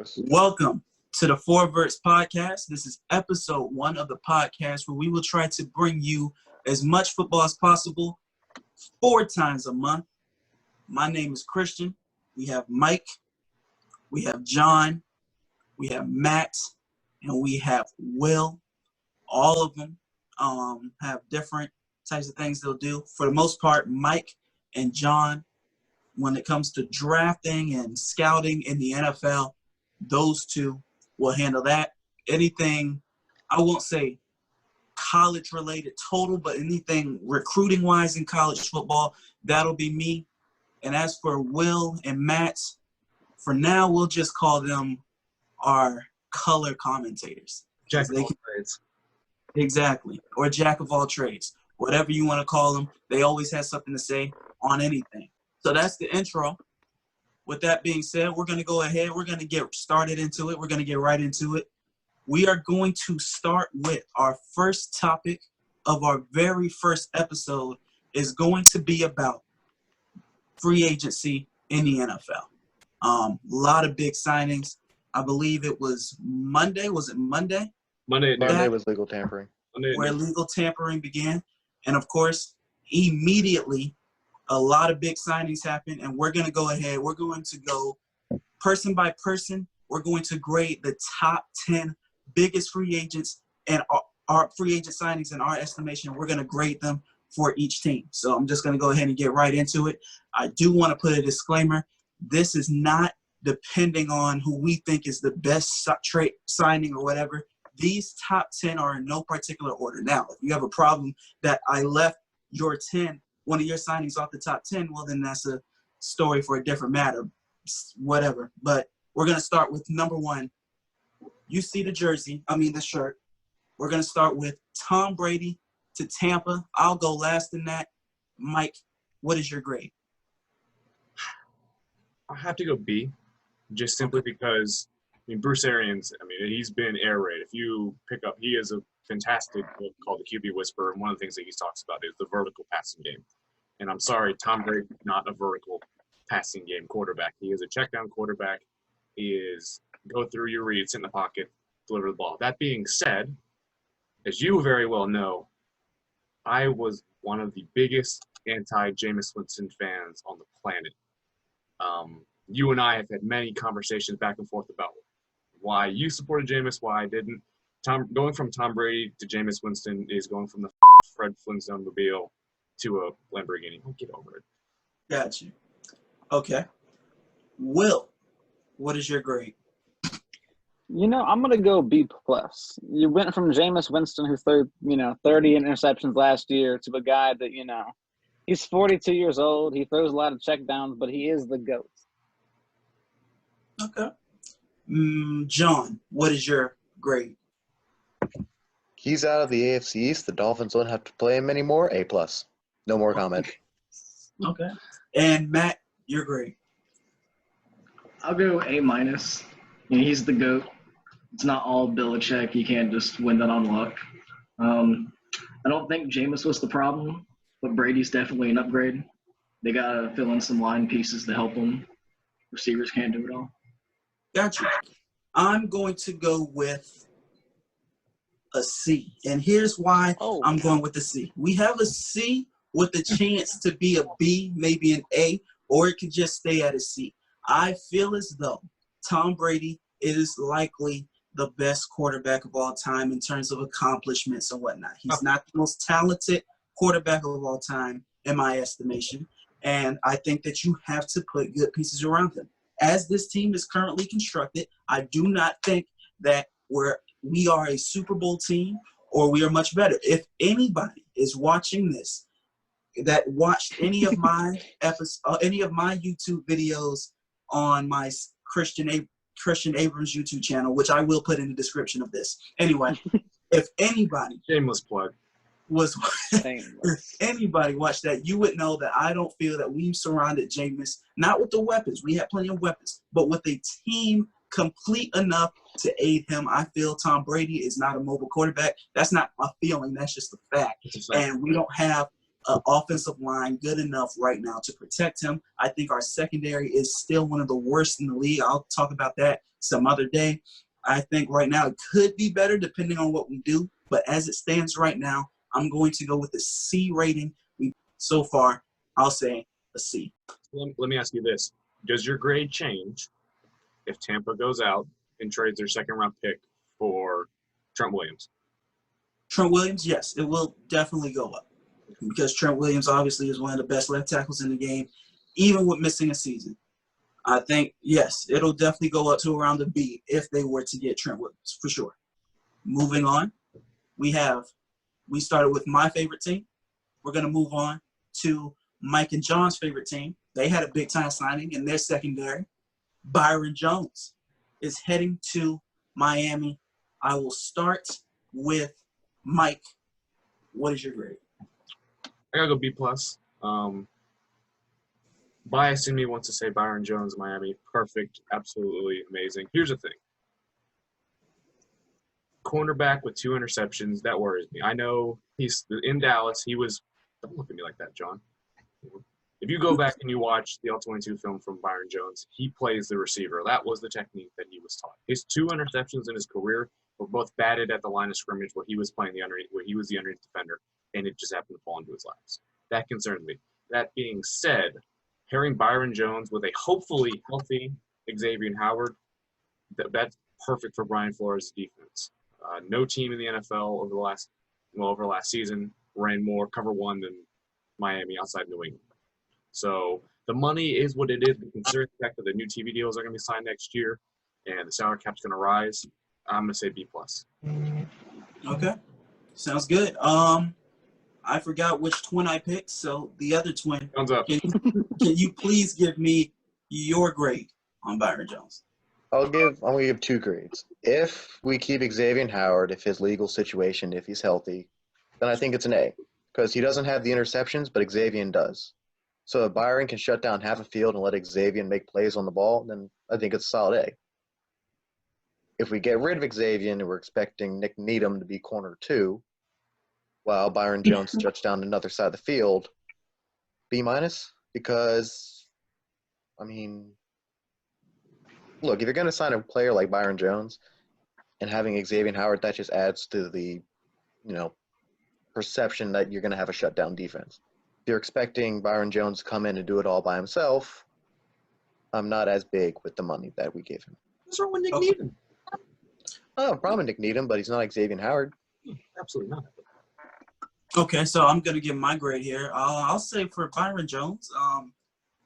Yes. Welcome to the Four Verts Podcast. This is episode 1 of the podcast where we will try to bring you as much football as possible 4 times a month. My name is Christian. We have Mike. We have John. We have Matt. And we have Will. All of them have different types of things they'll do. For the most part, Mike and John, when it comes to drafting and scouting in the NFL, those two will handle that. Anything, I won't say college-related total, but anything recruiting-wise in college football, that'll be me. And as for Will and Matt, for now, we'll just call them our color commentators. Jack of all trades. Exactly. Or jack of all trades. Whatever you want to call them, they always have something to say on anything. So that's the intro. With that being said, we're going to go ahead. We're going to get started into it. We're going to get right into it. We are going to start with our first topic of our very first episode is going to be about free agency in the NFL. A lot of big signings. I believe it was Monday. Was it Monday? Monday was legal tampering. Where legal tampering began. And, of course, immediately a lot of big signings happened, and we're going to go ahead. We're going to go person by person. We're going to grade the top 10 biggest free agents and our free agent signings in our estimation. We're going to grade them for each team. So I'm just going to go ahead and get right into it. I do want to put a disclaimer. This is not depending on who we think is the best trade signing or whatever. These top 10 are in no particular order. Now, if you have a problem that I left your 10, one of your signings off the top 10, well, then that's a story for a different matter, whatever. But we're going to start with number 1. You see the shirt. We're going to start with Tom Brady to Tampa. I'll go last in that. Mike, what is your grade? I have to go B, just simply because, Bruce Arians, he's been air raid. If you pick up, he is a fantastic, what's called the QB whisperer, and one of the things that he talks about is the vertical passing game. And I'm sorry, Tom Brady is not a vertical passing game quarterback. He is a check down quarterback. He is go through your reads in the pocket, deliver the ball. That being said, as you very well know, I was one of the biggest anti-Jameis Winston fans on the planet. You and I have had many conversations back and forth about why you supported Jameis, why I didn't. Going from Tom Brady to Jameis Winston is going from the Fred Flintstone mobile to a Lamborghini. Don't get over it. Got you. Okay. Will, what is your grade? I'm going to go B+. You went from Jameis Winston, who threw, 30 interceptions last year, to a guy that, he's 42 years old. He throws a lot of checkdowns, but he is the GOAT. Okay. John, what is your grade? He's out of the AFC East. The Dolphins don't have to play him anymore. A+. No more comment. Okay. And Matt, your grade? I'll go A-. He's the GOAT. It's not all Belichick. You can't just win that on luck. I don't think Jameis was the problem, but Brady's definitely an upgrade. They got to fill in some line pieces to help them. Receivers can't do it all. Gotcha. I'm going to go with a C. And here's why I'm going with a C. We have a C with a chance to be a B, maybe an A, or it could just stay at a C. I feel as though Tom Brady is likely the best quarterback of all time in terms of accomplishments and whatnot. He's not the most talented quarterback of all time, in my estimation. And I think that you have to put good pieces around him. As this team is currently constructed, I do not think that we are a Super Bowl team or we are much better. If anybody is watching this that watched any of my any of my YouTube videos on my Christian Abrams YouTube channel, which I will put in the description of this. Anyway, if anybody shameless plug if anybody watched that, you would know that I don't feel that we've surrounded Jameis, not with the weapons. We have plenty of weapons, but with a team complete enough to aid him. I feel Tom Brady is not a mobile quarterback. That's not a feeling. That's just a fact. And we don't have offensive line good enough right now to protect him. I think our secondary is still one of the worst in the league. I'll talk about that some other day. I think right now it could be better depending on what we do. But as it stands right now, I'm going to go with the C rating. So far, I'll say a C. Let me ask you this. Does your grade change if Tampa goes out and trades their second-round pick for Trent Williams? Trent Williams, yes, it will definitely go up because Trent Williams obviously is one of the best left tackles in the game, even with missing a season. I think, yes, it'll definitely go up to around the B if they were to get Trent Williams, for sure. Moving on, we started with my favorite team. We're going to move on to Mike and John's favorite team. They had a big-time signing in their secondary. Byron Jones is heading to Miami. I will start with Mike. What is your grade? I gotta go B+. Bias in me wants to say Byron Jones, Miami, perfect, absolutely amazing. Here's the thing. Cornerback with 2 interceptions, that worries me. I know he's in Dallas. Don't look at me like that, John. If you go back and you watch the All-22 film from Byron Jones, he plays the receiver. That was the technique that he was taught. His 2 interceptions in his career were both batted at the line of scrimmage where he was playing where he was the underneath defender, and it just happened to fall into his laps. That concerns me. That being said, pairing Byron Jones with a hopefully healthy Xavier Howard, that's perfect for Brian Flores' defense. No team in the NFL over the last season ran more cover 1 than Miami outside New England. So the money is what it is. Considering the fact that the new TV deals are going to be signed next year and the salary cap's going to rise, I'm going to say B+. Okay. Sounds good. I forgot which twin I picked, so the other twin. Thumbs up. Can you please give me your grade on Byron Jones? I'm gonna give 2 grades. If we keep Xavier Howard, if his legal situation, if he's healthy, then I think it's an A. Because he doesn't have the interceptions, but Xavier does. So if Byron can shut down half a field and let Xavier make plays on the ball, then I think it's a solid A. If we get rid of Xavier and we're expecting Nick Needham to be corner 2, while Byron Jones shuts down another side of the field, B-, because, I mean, look, if you're going to sign a player like Byron Jones and having Xavier Howard, that just adds to the, perception that you're going to have a shutdown defense. If you're expecting Byron Jones to come in and do it all by himself, I'm not as big with the money that we gave him. What's wrong with Nick Needham? Oh, probably Nick Needham, but he's not Xavier Howard. Absolutely not. Okay, so I'm going to give my grade here. I'll say for Byron Jones,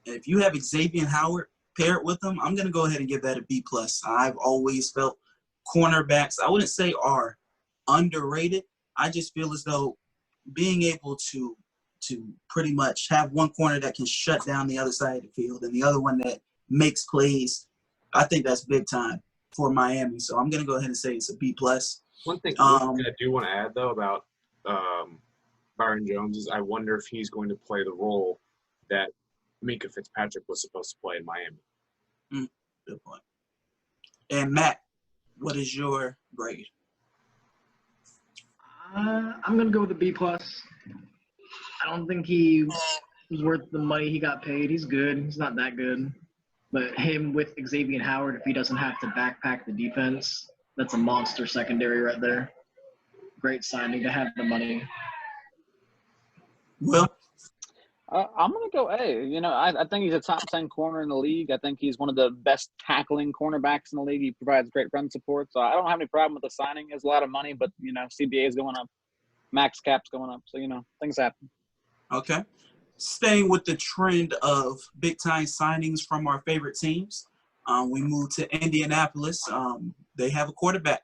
if you have Xavier Howard paired with him, I'm going to go ahead and give that a B+. I've always felt cornerbacks, I wouldn't say are underrated. I just feel as though being able to pretty much have one corner that can shut down the other side of the field and the other one that makes plays, I think that's big time for Miami. So I'm going to go ahead and say it's a B+. One thing I do want to add, though, about Byron Jones is I wonder if he's going to play the role that Minkah Fitzpatrick was supposed to play in Miami. Good point. And Matt, what is your grade? I'm going to go with a B+. I don't think he was worth the money he got paid. He's good. He's not that good. But him with Xavier Howard, if he doesn't have to backpack the defense, that's a monster secondary right there. Great signing to have the money. Well, I'm going to go A. I think he's a top 10 corner in the league. I think he's one of the best tackling cornerbacks in the league. He provides great run support. So I don't have any problem with the signing. It's a lot of money, but, CBA is going up. Max cap's going up. So, things happen. okay. Staying with the trend of big-time signings from our favorite teams, we move to Indianapolis. They have a quarterback.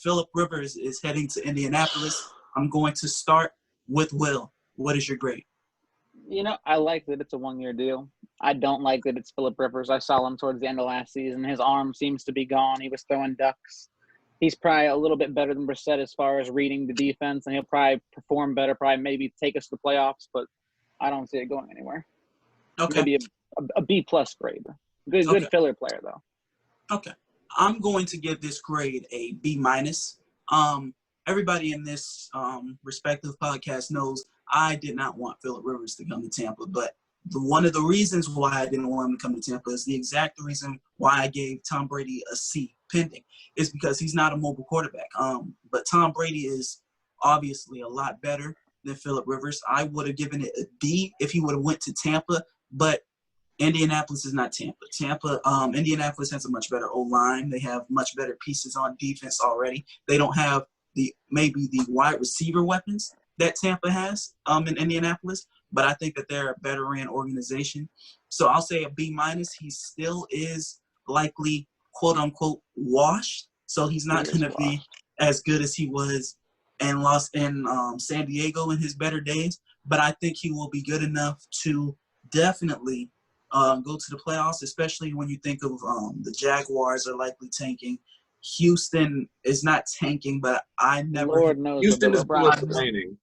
Phillip Rivers is heading to Indianapolis. I'm going to start with Will. What is your grade? I like that it's a one-year deal. I don't like that it's Phillip Rivers. I saw him towards the end of last season. His arm seems to be gone. He was throwing ducks. He's probably a little bit better than Brissett as far as reading the defense, and he'll probably perform better, probably maybe take us to the playoffs, but I don't see it going anywhere. Okay. Maybe a B+ grade. Good filler player, though. Okay. I'm going to give this grade a B-. Everybody in this respective podcast knows I did not want Phillip Rivers to come to Tampa, but one of the reasons why I didn't want him to come to Tampa is the exact reason why I gave Tom Brady a C pending, is because he's not a mobile quarterback. But Tom Brady is obviously a lot better than Phillip Rivers. I would have given it a D if he would have went to Tampa, but Indianapolis is not Tampa. Indianapolis has a much better O-line. They have much better pieces on defense already. They don't have maybe the wide receiver weapons that Tampa has in Indianapolis, but I think that they're a better ran organization. So I'll say a B minus. He still is likely quote unquote washed. So he's not going to be as good as he was in San Diego in his better days. But I think he will be good enough to definitely go to the playoffs, especially when you think of the Jaguars are likely tanking. Houston is not tanking, but I never. Lord knows Houston is Bill complaining.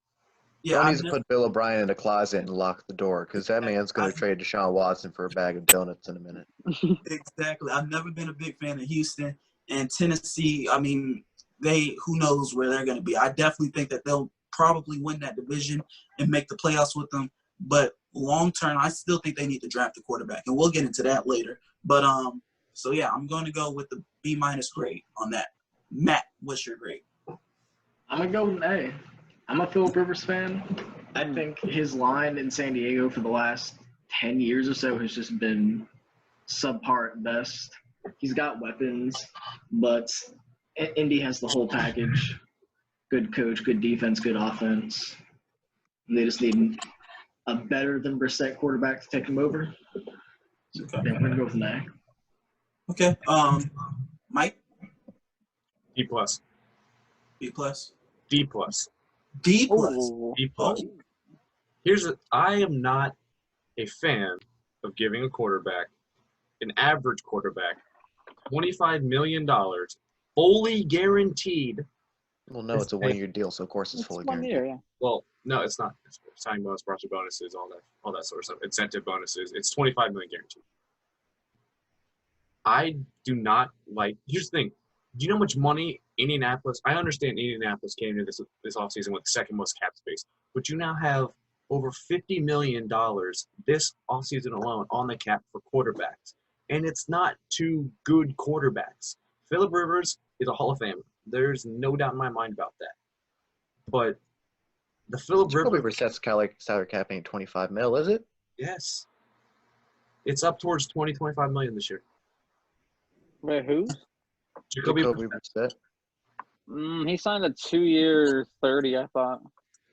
Yeah, Don't need to put Bill O'Brien in a closet and lock the door because that man's going to trade Deshaun Watson for a bag of donuts in a minute. Exactly. I've never been a big fan of Houston and Tennessee. I mean, who knows where they're going to be. I definitely think that they'll probably win that division and make the playoffs with them. But long term, I still think they need to draft a quarterback, and we'll get into that later. But so yeah, I'm going to go with the B minus grade on that. Matt, what's your grade? I'm gonna go with an A. I'm a Phillip Rivers fan. I think his line in San Diego for the last 10 years or so has just been subpar at best. He's got weapons, but Indy has the whole package. Good coach, good defense, good offense. And they just need a better than Brissett quarterback to take him over. So I think I'm going to go with an A. Okay. Mike? D plus. B plus. D plus. D plus. Ooh. D plus. I am not a fan of giving a quarterback, an average quarterback, $25 million, fully guaranteed. Well, no, it's a one-year deal, so of course it's It's fully 1 guaranteed. year, yeah. Well, no, it's not. It's signing bonus, roster bonuses, all that sort of stuff, incentive bonuses. It's $25 million guaranteed. I do not like. Here's the thing. Do you know how much money Indianapolis? I understand Indianapolis came into this offseason with the second most cap space, but you now have over $50 million this offseason alone on the cap for quarterbacks, and it's not two good quarterbacks. Phillip Rivers is a Hall of Famer. There's no doubt in my mind about that. But the Phillip Jacoby Rivers, Brissett's salary cap ain't 25 mil, is it? yes, it's up towards 25 million this year. Wait, who? Jacoby Jacoby Brissett. Brissett. He signed a 2-year 30, I thought.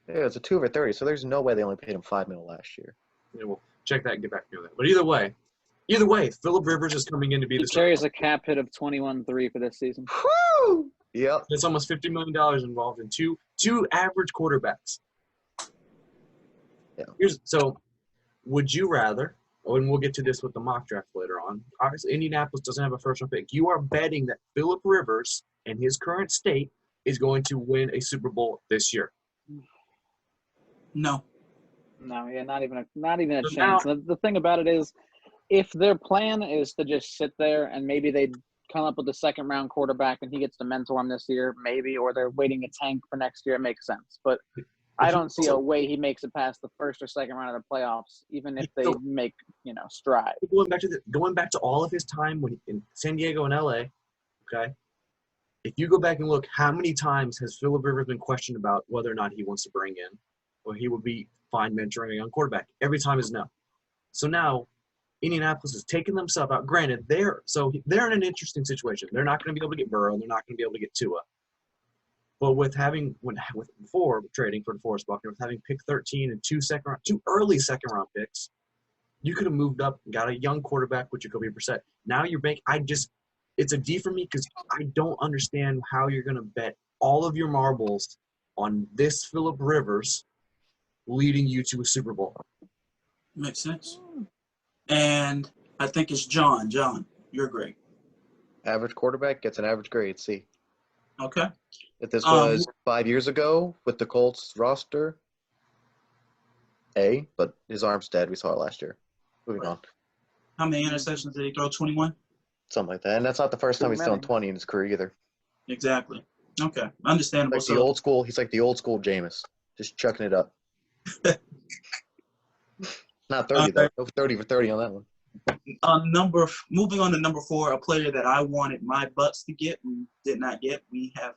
Yeah, it's a 2 over 30, so there's no way they only paid him 5 mil last year. Yeah, we'll check that and get back to that. But either way, Phillip Rivers is coming in to be He the carries a cap hit of 21.3 for this season. Woo! Yep. There's almost $50 million involved in two average quarterbacks. Yeah. So, would you rather, and we'll get to this with the mock draft later on, obviously Indianapolis doesn't have a first-round pick. You are betting that Phillip Rivers and his current state is going to win a Super Bowl this year. No. No, yeah, not even a So chance. The thing about it is, if their plan is to just sit there and maybe they come up with a second-round quarterback and he gets to mentor him this year, maybe, or they're waiting a tank for next year, it makes sense. But I don't see a way he makes it past the first or second round of the playoffs, even if they make, stride. Going back to all of his time when in San Diego and LA, okay? If you go back and look, how many times has Phillip Rivers been questioned about whether or not he wants to bring in, or he would be fine mentoring a young quarterback? Every time is no. So now Indianapolis is taking themselves out. Granted, they're in an interesting situation. They're not going to be able to get Burrow. They're not going to be able to get Tua. But before trading for DeForest Buckner, with having pick 13 and two early second round picks, you could have moved up and got a young quarterback with Jacoby Brissett. Now you're banking. It's a D for me because I don't understand how you're going to bet all of your marbles on this Phillip Rivers leading you to a Super Bowl. Makes sense. And I think it's John. John, you're great. Average quarterback gets an average grade, C. Okay. If this was 5 years ago with the Colts roster, A, but his arm's dead. We saw it last year. Moving on. How many interceptions did he throw? 21? Something like that. And that's not the first time he's thrown many. 20 in his career either. Exactly. Okay. Understandable. He's like the old school Jameis. Just chucking it up. Not 30 though. No 30 for 30 on that one. Moving on to number 4, a player that I wanted my Bucks to get, we did not get. We have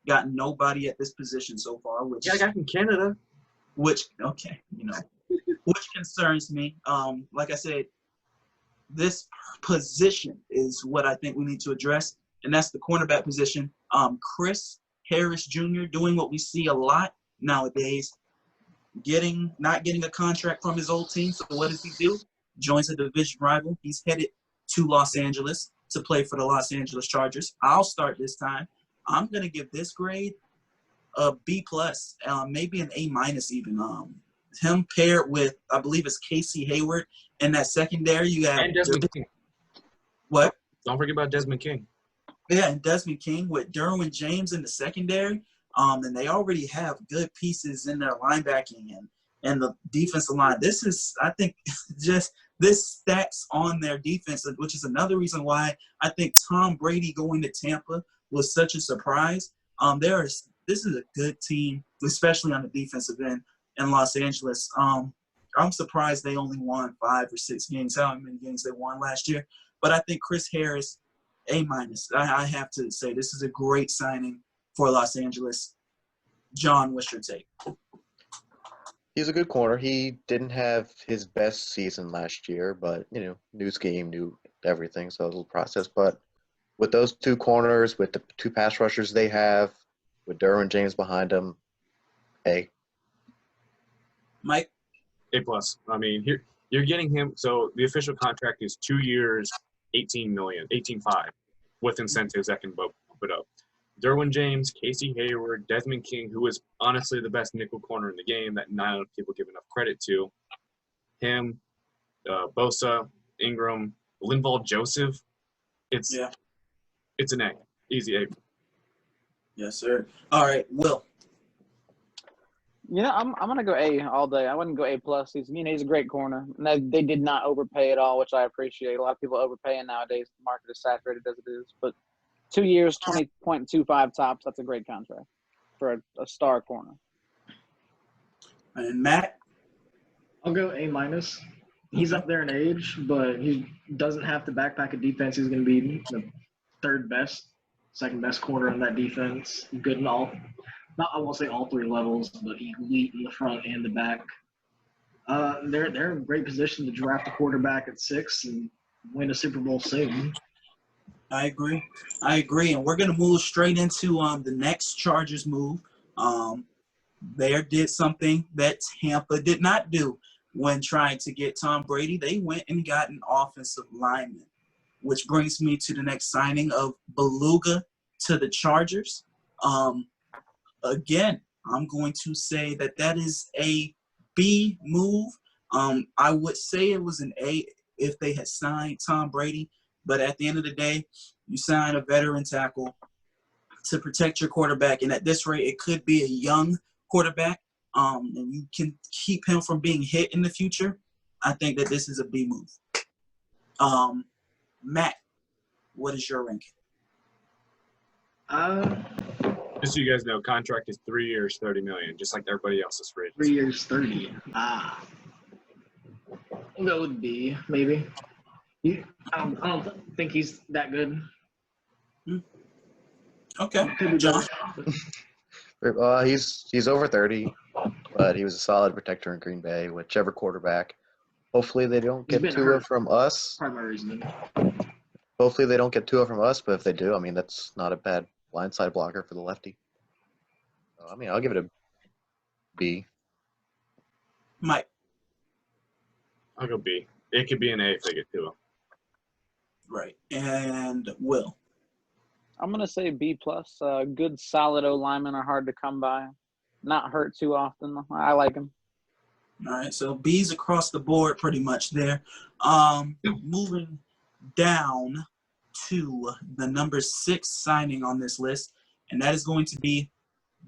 gotten nobody at this position so far, which Yeah, I got from Canada. which concerns me. Like I said, this position is what I think we need to address, and that's the cornerback position. Chris Harris Jr. doing what we see a lot nowadays, not getting a contract from his old team. So what does he do? Joins a division rival. He's headed to Los Angeles to play for the Los Angeles Chargers. I'll start this time. I'm gonna give this grade a B+, maybe an A- even. Him paired with, I believe it's Casey Hayward, and that secondary you have. And Desmond King. What? Don't forget about Desmond King. Yeah, and Desmond King with Derwin James in the secondary. And they already have good pieces in their linebacking and the defensive line. This is, I think, just this stacks on their defense, which is another reason why I think Tom Brady going to Tampa was such a surprise. This is a good team, especially on the defensive end in Los Angeles. I'm surprised they only won 5 or 6 games, however many games they won last year. But I think Chris Harris, A-. I have to say this is a great signing for Los Angeles. John, what's your take? He's a good corner. He didn't have his best season last year, but, new scheme, new everything, so it was a little process. But with those 2 corners, with the 2 pass rushers they have, with Derwin James behind him, A. Mike? A+. I mean, here you're getting him. So the official contract is 2 years, 18.5, with incentives that can bump it up. Derwin James, Casey Hayward, Desmond King, who is honestly the best nickel corner in the game that not enough people give enough credit to. Him, Bosa, Ingram, Linval Joseph. It's an A. Easy A. Yes, sir. All right, Will. I'm gonna go A all day. I wouldn't go A+. He's a great corner. And they did not overpay at all, which I appreciate. A lot of people overpaying nowadays. The market is saturated as it is. But 2 years, 20.25 tops. That's a great contract for a star corner. And Matt? I'll go A-. He's up there in age, but he doesn't have to backpack a defense. He's going to be the second best corner in that defense. Good in all. I won't say all 3 levels, but elite in the front and the back. They're in a great position to draft a quarterback at 6 and win a Super Bowl soon. I agree. And we're going to move straight into the next Chargers move. They did something that Tampa did not do when trying to get Tom Brady. They went and got an offensive lineman, which brings me to the next signing of Beluga to the Chargers. Again, I'm going to say that is a B move. I would say it was an A if they had signed Tom Brady. But at the end of the day, you sign a veteran tackle to protect your quarterback. And at this rate, it could be a young quarterback, and you can keep him from being hit in the future. I think that this is a B move. Matt, what is your ranking? Just so you guys know, contract is 3 years, $30 million, just like everybody else's free. 3 years, 30. I'll go with B, maybe. I don't think he's that good. Okay, John. He's over 30, but he was a solid protector in Green Bay, whichever quarterback. Hopefully they don't get Tua from us. Primary reason. Hopefully they don't get Tua from us, but if they do, that's not a bad blindside blocker for the lefty. So, I'll give it a B. Mike. I'll go B. It could be an A if they get Tua. Right. And Will. I'm going to say B+. Good, solid O-linemen are hard to come by. Not hurt too often. I like him. All right, so B's across the board pretty much there. Moving down to the number 6 signing on this list, and that is going to be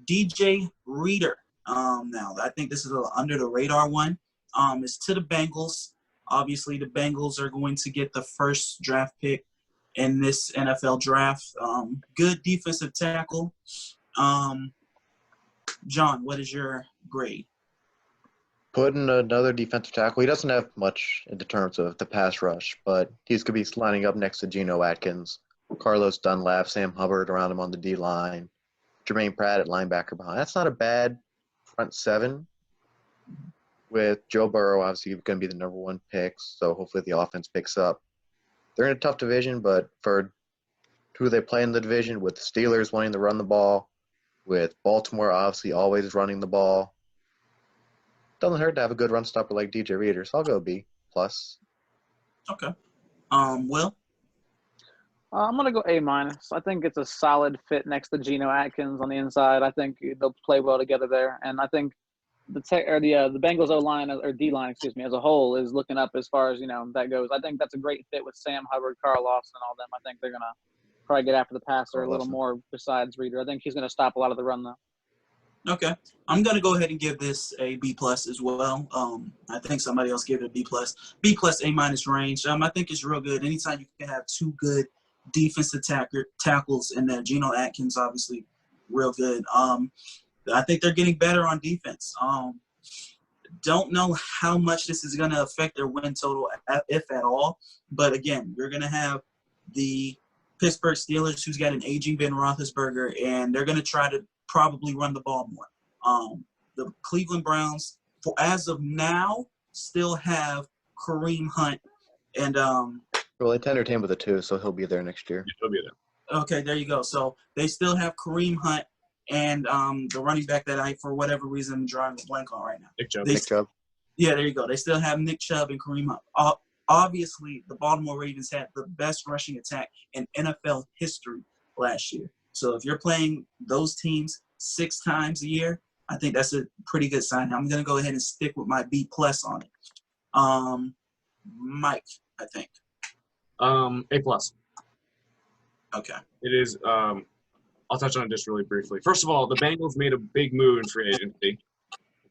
DJ Reader. Now, I think this is an under-the-radar one. It's to the Bengals. Obviously, the Bengals are going to get the first draft pick in this NFL draft. Good defensive tackle. John, what is your grade? Put in another defensive tackle. He doesn't have much in terms of the pass rush, but he's going to be lining up next to Geno Atkins, Carlos Dunlap, Sam Hubbard around him on the D line, Jermaine Pratt at linebacker behind. That's not a bad front seven with Joe Burrow obviously going to be the number one pick, so hopefully the offense picks up. They're in a tough division, but for who they play in the division, with the Steelers wanting to run the ball, with Baltimore obviously always running the ball, doesn't hurt to have a good run stopper like DJ Reader, so I'll go B plus. Okay. Will? I'm gonna go A minus. I think it's a solid fit next to Geno Atkins on the inside. I think they'll play well together there, and I think the Bengals O line or D line, as a whole is looking up as far as that goes. I think that's a great fit with Sam Hubbard, Carl Lawson, and all them. I think they're gonna probably get after the passer a little more besides Reader. I think he's gonna stop a lot of the run though. Okay, I'm gonna go ahead and give this a B plus as well. I think somebody else gave it a B plus, A minus range. I think it's real good. Anytime you can have two good defensive tackles, and then Geno Atkins obviously real good. I think they're getting better on defense. Don't know how much this is gonna affect their win total, if at all. But again, you're gonna have the Pittsburgh Steelers, who's got an aging Ben Roethlisberger, and they're gonna try to probably run the ball more. The Cleveland Browns, as of now, still have Kareem Hunt and Well, they tendered him with a 2, so he'll be there next year. Yeah, he'll be there. okay, there you go. So they still have Kareem Hunt and the running back that I, for whatever reason, I'm drawing a blank on right now. Nick Chubb. Nick Chubb. Yeah, there you go. They still have Nick Chubb and Kareem Hunt. Obviously, the Baltimore Ravens had the best rushing attack in NFL history last year. So if you're playing those teams 6 times a year, I think that's a pretty good sign. I'm going to go ahead and stick with my B plus on it. Mike, I think. A plus. Okay. It is. I'll touch on it just really briefly. First of all, the Bengals made a big move in free agency.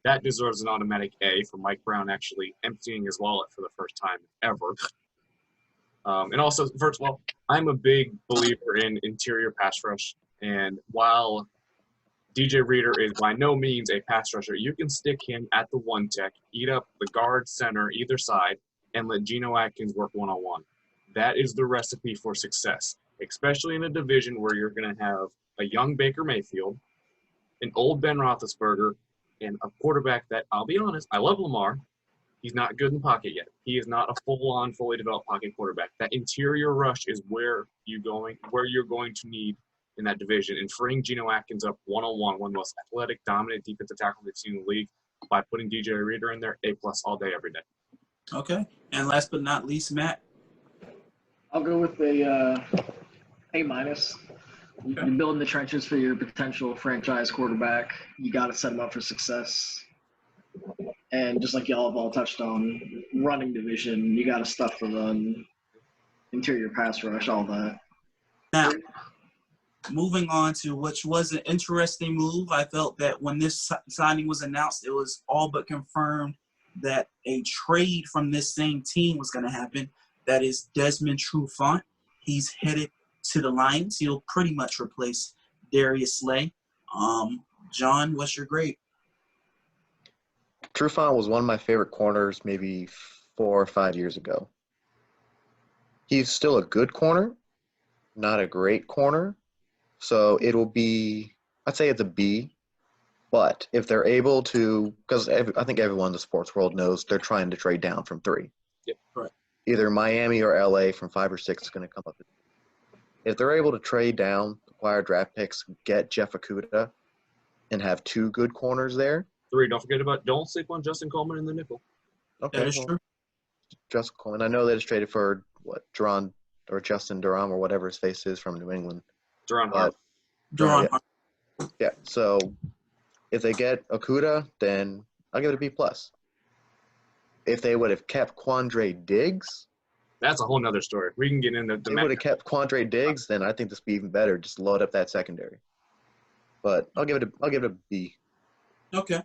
That deserves an automatic A for Mike Brown actually emptying his wallet for the first time ever. And also, first of all, I'm a big believer in interior pass rush. And while DJ Reader is by no means a pass rusher, you can stick him at the one tech, eat up the guard center either side, and let Geno Atkins work one-on-one. That is the recipe for success, especially in a division where you're going to have a young Baker Mayfield, an old Ben Roethlisberger, and a quarterback that, I'll be honest, I love Lamar. He's not good in the pocket yet. He is not a full-on, fully developed pocket quarterback. That interior rush is where you're going to need in that division. And freeing Geno Atkins up one-on-one, one of the most athletic, dominant defensive tackles we've seen in the league, by putting DJ Reader in there, A+ all day, every day. Okay. And last but not least, Matt. I'll go with a A minus. Okay. You're building the trenches for your potential franchise quarterback. You got to set him up for success. And just like y'all have all touched on, running division, you got to stuff the run, interior pass rush, all that. Now, moving on to which was an interesting move. I felt that when this signing was announced, it was all but confirmed that a trade from this same team was going to happen. That is Desmond Trufant. He's headed to the Lions. He'll pretty much replace Darius Slay. John, what's your grade? Trufant was one of my favorite corners maybe 4 or 5 years ago. He's still a good corner, not a great corner. So it'll be, I'd say it's a B. But if they're able to, because I think everyone in the sports world knows they're trying to trade down from 3. Yep. Right. Either Miami or LA from 5 or 6 is going to come up. If they're able to trade down, acquire draft picks, get Jeff Okudah, and have 2 good corners there. 3, don't sleep on Justin Coleman in the nickel. Okay, That is true. Justin Coleman. I know they just traded for Justin Durham or whatever his face is from New England. Duron But, Duron. yeah, so if they get Okudah, then I'll give it a B+. If they would have kept Quandre Diggs, that's a whole nother story. We can get into the would have kept Quandre Diggs, then I think this would be even better. Just load up that secondary. But I'll give it a B. Okay.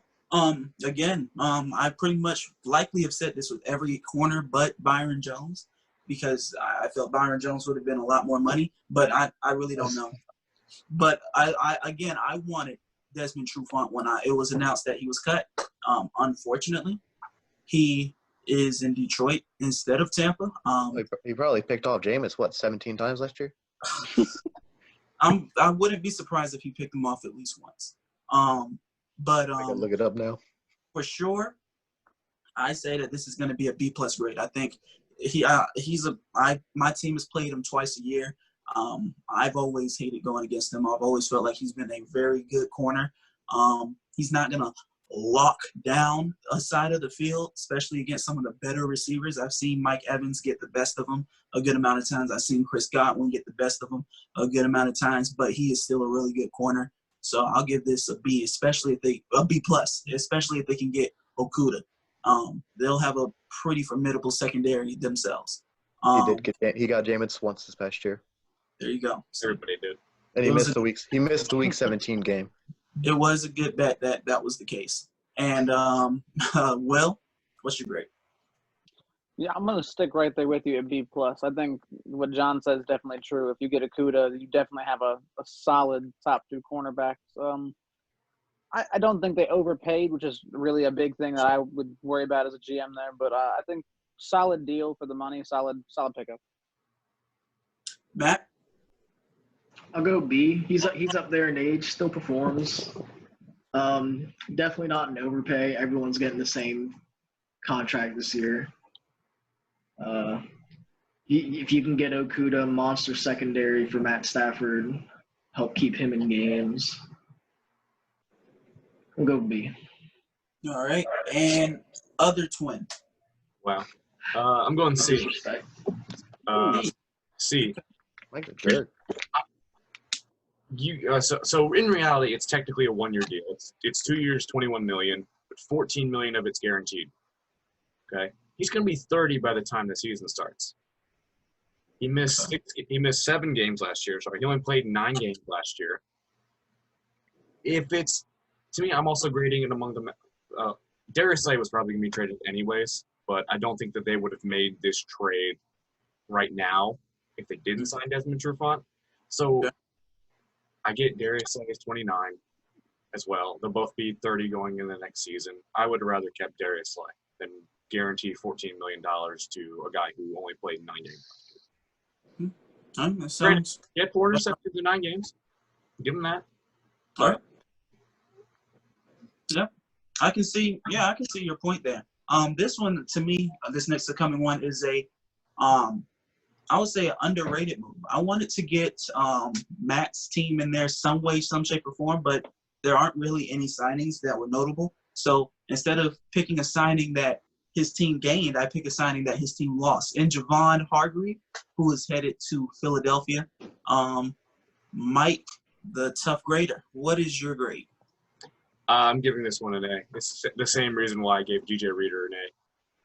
Again, I pretty much likely have said this with every corner but Byron Jones, because I felt Byron Jones would have been a lot more money, but I really don't know. But I wanted Desmond Trufant when it was announced that he was cut. Unfortunately, he is in Detroit instead of Tampa. He probably picked off Jameis, 17 times last year? I wouldn't be surprised if he picked him off at least once. But I can look it up now. for sure, I say that this is going to be a B+ grade. I think my team has played him twice a year. I've always hated going against him. I've always felt like he's been a very good corner. He's not going to lock down a side of the field, especially against some of the better receivers. I've seen Mike Evans get the best of him a good amount of times. I've seen Chris Godwin get the best of him a good amount of times, but he is still a really good corner. So I'll give this a B, especially if a B+, especially if they can get Okuda. They'll have a pretty formidable secondary themselves. He got Jameis once this past year. There you go. Everybody did. And he missed the week 17 game. It was a good bet that was the case. And Will, what's your grade? Yeah, I'm gonna stick right there with you at B+. I think what John says is definitely true. If you get Okuda, you definitely have a solid top 2 cornerbacks. I don't think they overpaid, which is really a big thing that I would worry about as a GM there. But I think solid deal for the money, solid pickup. Matt? I'll go B. He's up there in age, still performs. Definitely not an overpay. Everyone's getting the same contract this year. If you can get Okuda, monster secondary for Matt Stafford, help keep him in games. We'll go B. All right. And other twin. Wow. I'm going C. Disrespect. C. Like a jerk. So in reality, it's technically a 1-year deal. It's 2 years, $21 million, but $14 million of it's guaranteed. Okay, he's going to be 30 by the time the season starts. He missed 7 games last year. Sorry, he only played 9 games last year. To me, I'm also grading it among them. Darius Slay was probably going to be traded anyways, but I don't think that they would have made this trade right now if they didn't sign Desmond Trufant. So I get Darius Slay is 29 as well. They'll both be 30 going in the next season. I would have rather kept Darius Slay than guarantee $14 million to a guy who only played 9 games. That sounds Get 4 interceptions in 9 games. Give him that. all right. Yeah, I can see your point there. This one to me, this next coming one is I would say an underrated move. I wanted to get Matt's team in there some way, some shape or form, but there aren't really any signings that were notable. So instead of picking a signing that his team gained, I pick a signing that his team lost. And Javon Hargrave, who is headed to Philadelphia. Mike, the tough grader, what is your grade? I'm giving this one an A. It's the same reason why I gave DJ Reader an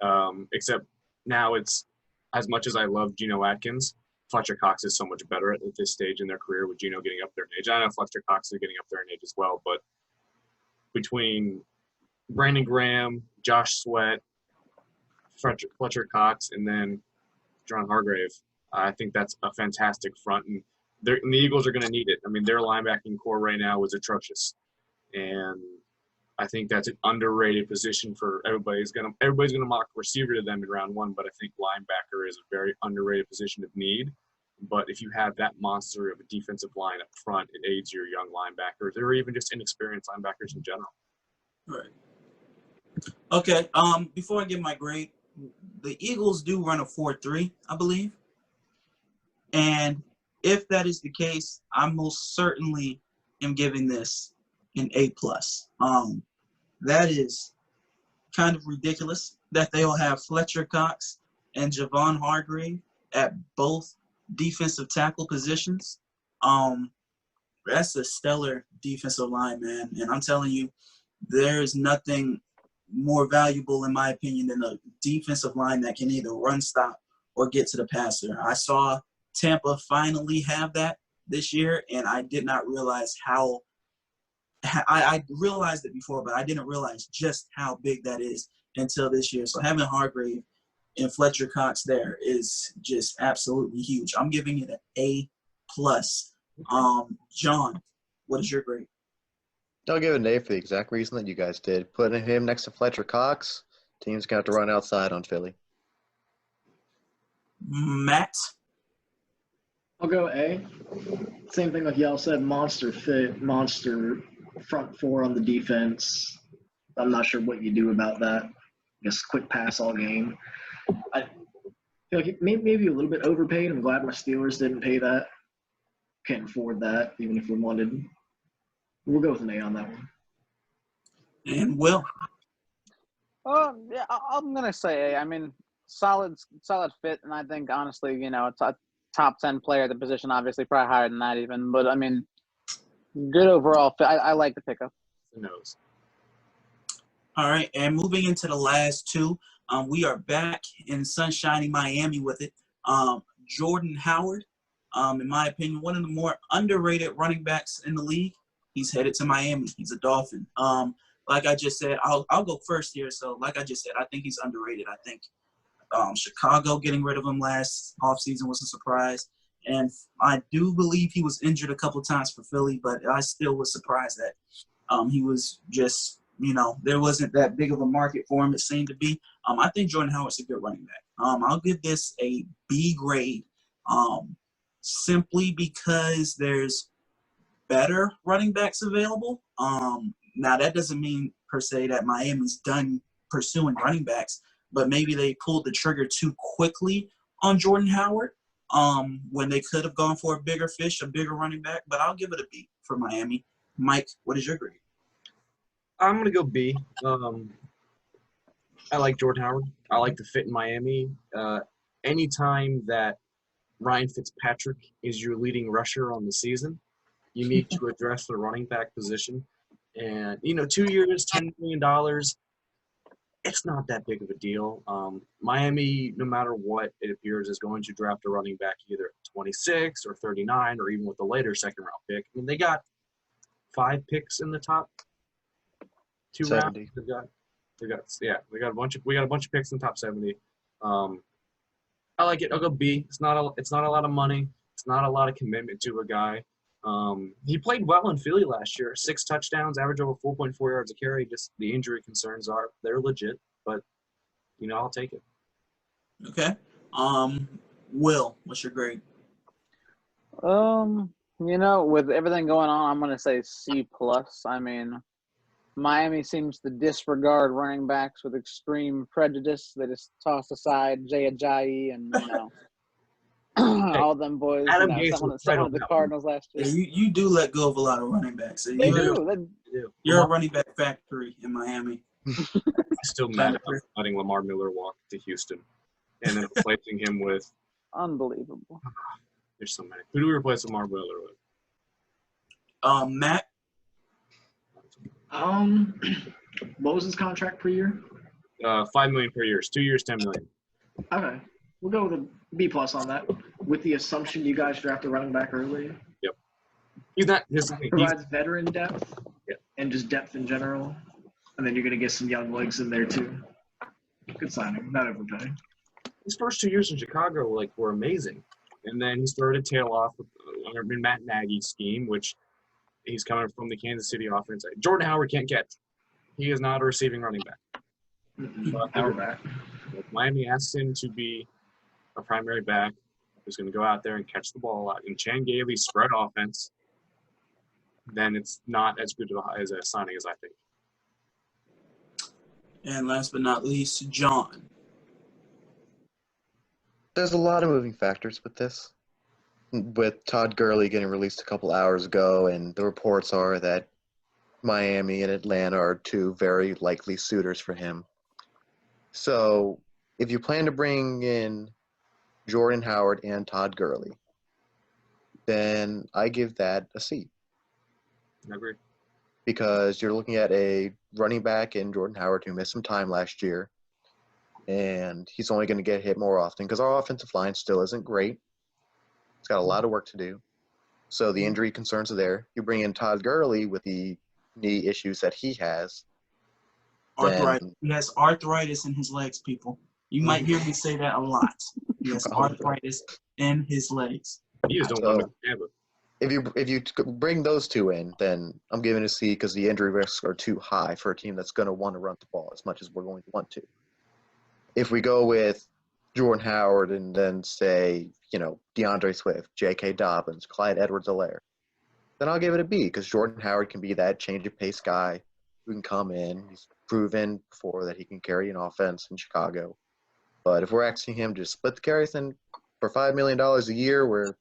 A. Except now it's, as much as I love Geno Atkins, Fletcher Cox is so much better at this stage in their career with Geno getting up there in age. I know Fletcher Cox is getting up there in age as well, but between Brandon Graham, Josh Sweat, Fletcher Cox, and then Javon Hargrave, I think that's a fantastic front. And the Eagles are going to need it. I mean, their linebacking core right now is atrocious. And I think that's an underrated position for everybody's gonna mock receiver to them in round 1, but I think linebacker is a very underrated position of need. But if you have that monster of a defensive line up front, it aids your young linebackers or even just inexperienced linebackers in general. Right. Okay. Before I give my grade, the Eagles do run a 4-3, I believe. And if that is the case, I most certainly am giving this an A+. That is kind of ridiculous that they'll have Fletcher Cox and Javon Hargrave at both defensive tackle positions. That's a stellar defensive line, man. And I'm telling you, there's nothing more valuable, in my opinion, than a defensive line that can either run, stop, or get to the passer. I saw Tampa finally have that this year, and I did not realize how I realized it before, but I didn't realize just how big that is until this year. So having Hargrave and Fletcher Cox there is just absolutely huge. I'm giving it an A+. John, what is your grade? I'll give it an A for the exact reason that you guys did. Putting him next to Fletcher Cox, team's going to have to run outside on Philly. Matt? I'll go A. Same thing like y'all said, monster fit, monster front four on the defense. I'm not sure what you do about that. I guess quick pass all game. I feel like maybe a little bit overpaid. I'm glad my Steelers didn't pay that. Can't afford that, even if we wanted. We'll go with an A on that one. And Will? Yeah, I'm gonna say A. I mean, solid fit, and I think honestly, you know, it's a top 10 player at the position. Obviously, probably higher than that even. But I mean, good overall fit. I like the pickup. Who knows? All right, and moving into the last two, we are back in sunshiny Miami with it. Jordan Howard, in my opinion, one of the more underrated running backs in the league. He's headed to Miami. He's a Dolphin. Like I just said, I'll go first here. So like I just said, I think he's underrated. I think Chicago getting rid of him last offseason was a surprise. And I do believe he was injured a couple times for Philly, but I still was surprised that he was just, you know, there wasn't that big of a market for him, it seemed to be. I think Jordan Howard's a good running back. I'll give this a B grade simply because there's better running backs available. Now, that doesn't mean per se that Miami's done pursuing running backs, but maybe they pulled the trigger too quickly on Jordan Howard when they could have gone for a bigger fish, a bigger running back. But I'll give it a B for Miami. Mike, what is your grade? I'm going to go B. I like Jordan Howard. I like the fit in Miami. Anytime that Ryan Fitzpatrick is your leading rusher on the season, you need to address the running back position. And, you know, 2 years, $10 million, it's not that big of a deal. Miami, no matter what it appears, is going to draft a running back either at 26 or 39 or even with a later second-round pick. I mean, they got 5 picks in the top 2 rounds. 70. We got a bunch of picks in the top 70. I like it. I'll go B. It's not a lot of money. It's not a lot of commitment to a guy. He played well in Philly last year. 6 touchdowns, average over 4.4 yards a carry. Just the injury concerns they're legit, but you know, I'll take it. Okay. Will, what's your grade? You know, with everything going on, I'm gonna say C+. I mean, Miami seems to disregard running backs with extreme prejudice. They just toss aside Jay Ajayi and, you know, all them boys. Adam you know, Gase some of the Cardinals last year. Yeah, you do let go of a lot of running backs. So They do. You're a running back factory in Miami. I'm still mad about letting Lamar Miller walk to Houston and then replacing him with Unbelievable. there's so many. Who do we replace Lamar Miller with? Matt? What was his contract per year? $5 million per year. 2 years, $10 million. Okay. We'll go with a B+ on that, with the assumption you guys draft a running back early. Yep. He's not. He's Provides veteran depth, Yeah. and just depth in general, and then you're gonna get some young legs in there too. Good signing, not overpaying. his first 2 years in Chicago were amazing, and then he started to tail off under Matt Nagy's scheme, which he's coming from the Kansas City offense. Jordan Howard can't catch. He is not a receiving running back. Power back. If Miami asks him to be a primary back who's going to go out there and catch the ball out in Chan Gailey's spread offense, then it's not as good as a signing as I think. And last but not least, John. There's a lot of moving factors with this. With Todd Gurley getting released a couple hours ago, and the reports are that Miami and Atlanta are 2 very likely suitors for him. So if you plan to bring in Jordan Howard and Todd Gurley, then I give that a C. I agree. Because you're looking at a running back in Jordan Howard who missed some time last year, and he's only going to get hit more often because our offensive line still isn't great. It's got a lot of work to do. So the injury concerns are there. You bring in Todd Gurley with the knee issues that he has. Arthritis. He has arthritis in his legs, people. You might hear me say that a lot. He has arthritis in his legs. You just don't want him to have it. if you bring those two in, then I'm giving a C because the injury risks are too high for a team that's going to want to run the ball as much as we're going to want to. If we go with Jordan Howard and then say, DeAndre Swift, J.K. Dobbins, Clyde Edwards-Helaire, then I'll give it a B because Jordan Howard can be that change of pace guy who can come in. He's proven before that he can carry an offense in Chicago. But if we're asking him to split the carries, then for $5 million a year, where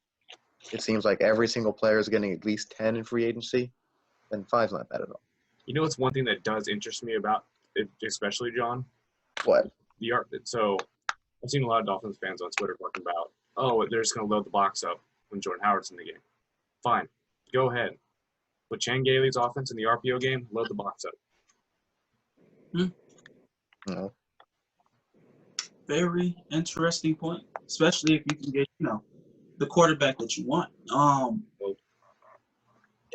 it seems like every single player is getting at least 10 in free agency, then 5's not bad at all. You know what's one thing that does interest me about it, especially John? What? The art. So I've seen a lot of Dolphins fans on Twitter talking about, oh, they're just going to load the box up when Jordan Howard's in the game. Fine. Go ahead. Put Chan Gailey's offense in the RPO game, load the box up. No. Very interesting point, especially if you can get, the quarterback that you want.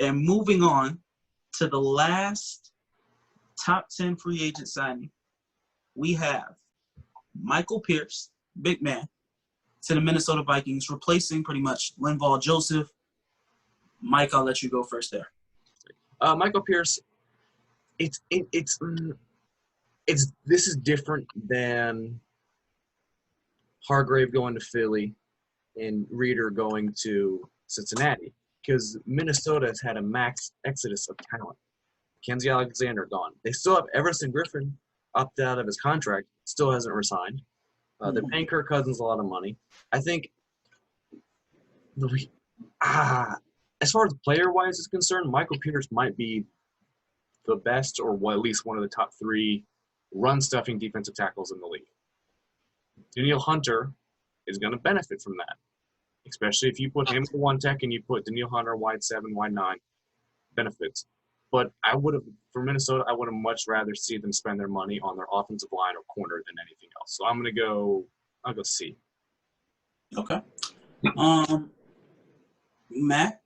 And moving on to the last top 10 free agent signing, we have Michael Pierce, big man, to the Minnesota Vikings, replacing pretty much Linval Joseph. Mike, I'll let you go first there. Michael Pierce, this is different than Hargrave going to Philly and Reeder going to Cincinnati, because Minnesota has had a max exodus of talent. Kenzie Alexander gone. They still have Everson Griffin opted out of his contract, still hasn't resigned. They're paying Kirk Cousins a lot of money. I think as far as player-wise is concerned, Michael Pierce might be the best or at least one of the top 3 run-stuffing defensive tackles in the league. Danielle Hunter is going to benefit from that, especially if you put him for one tech and you put Danielle Hunter wide 7, wide 9, benefits. But for Minnesota, I would have much rather see them spend their money on their offensive line or corner than anything else. So I'll go C. Okay. Matt,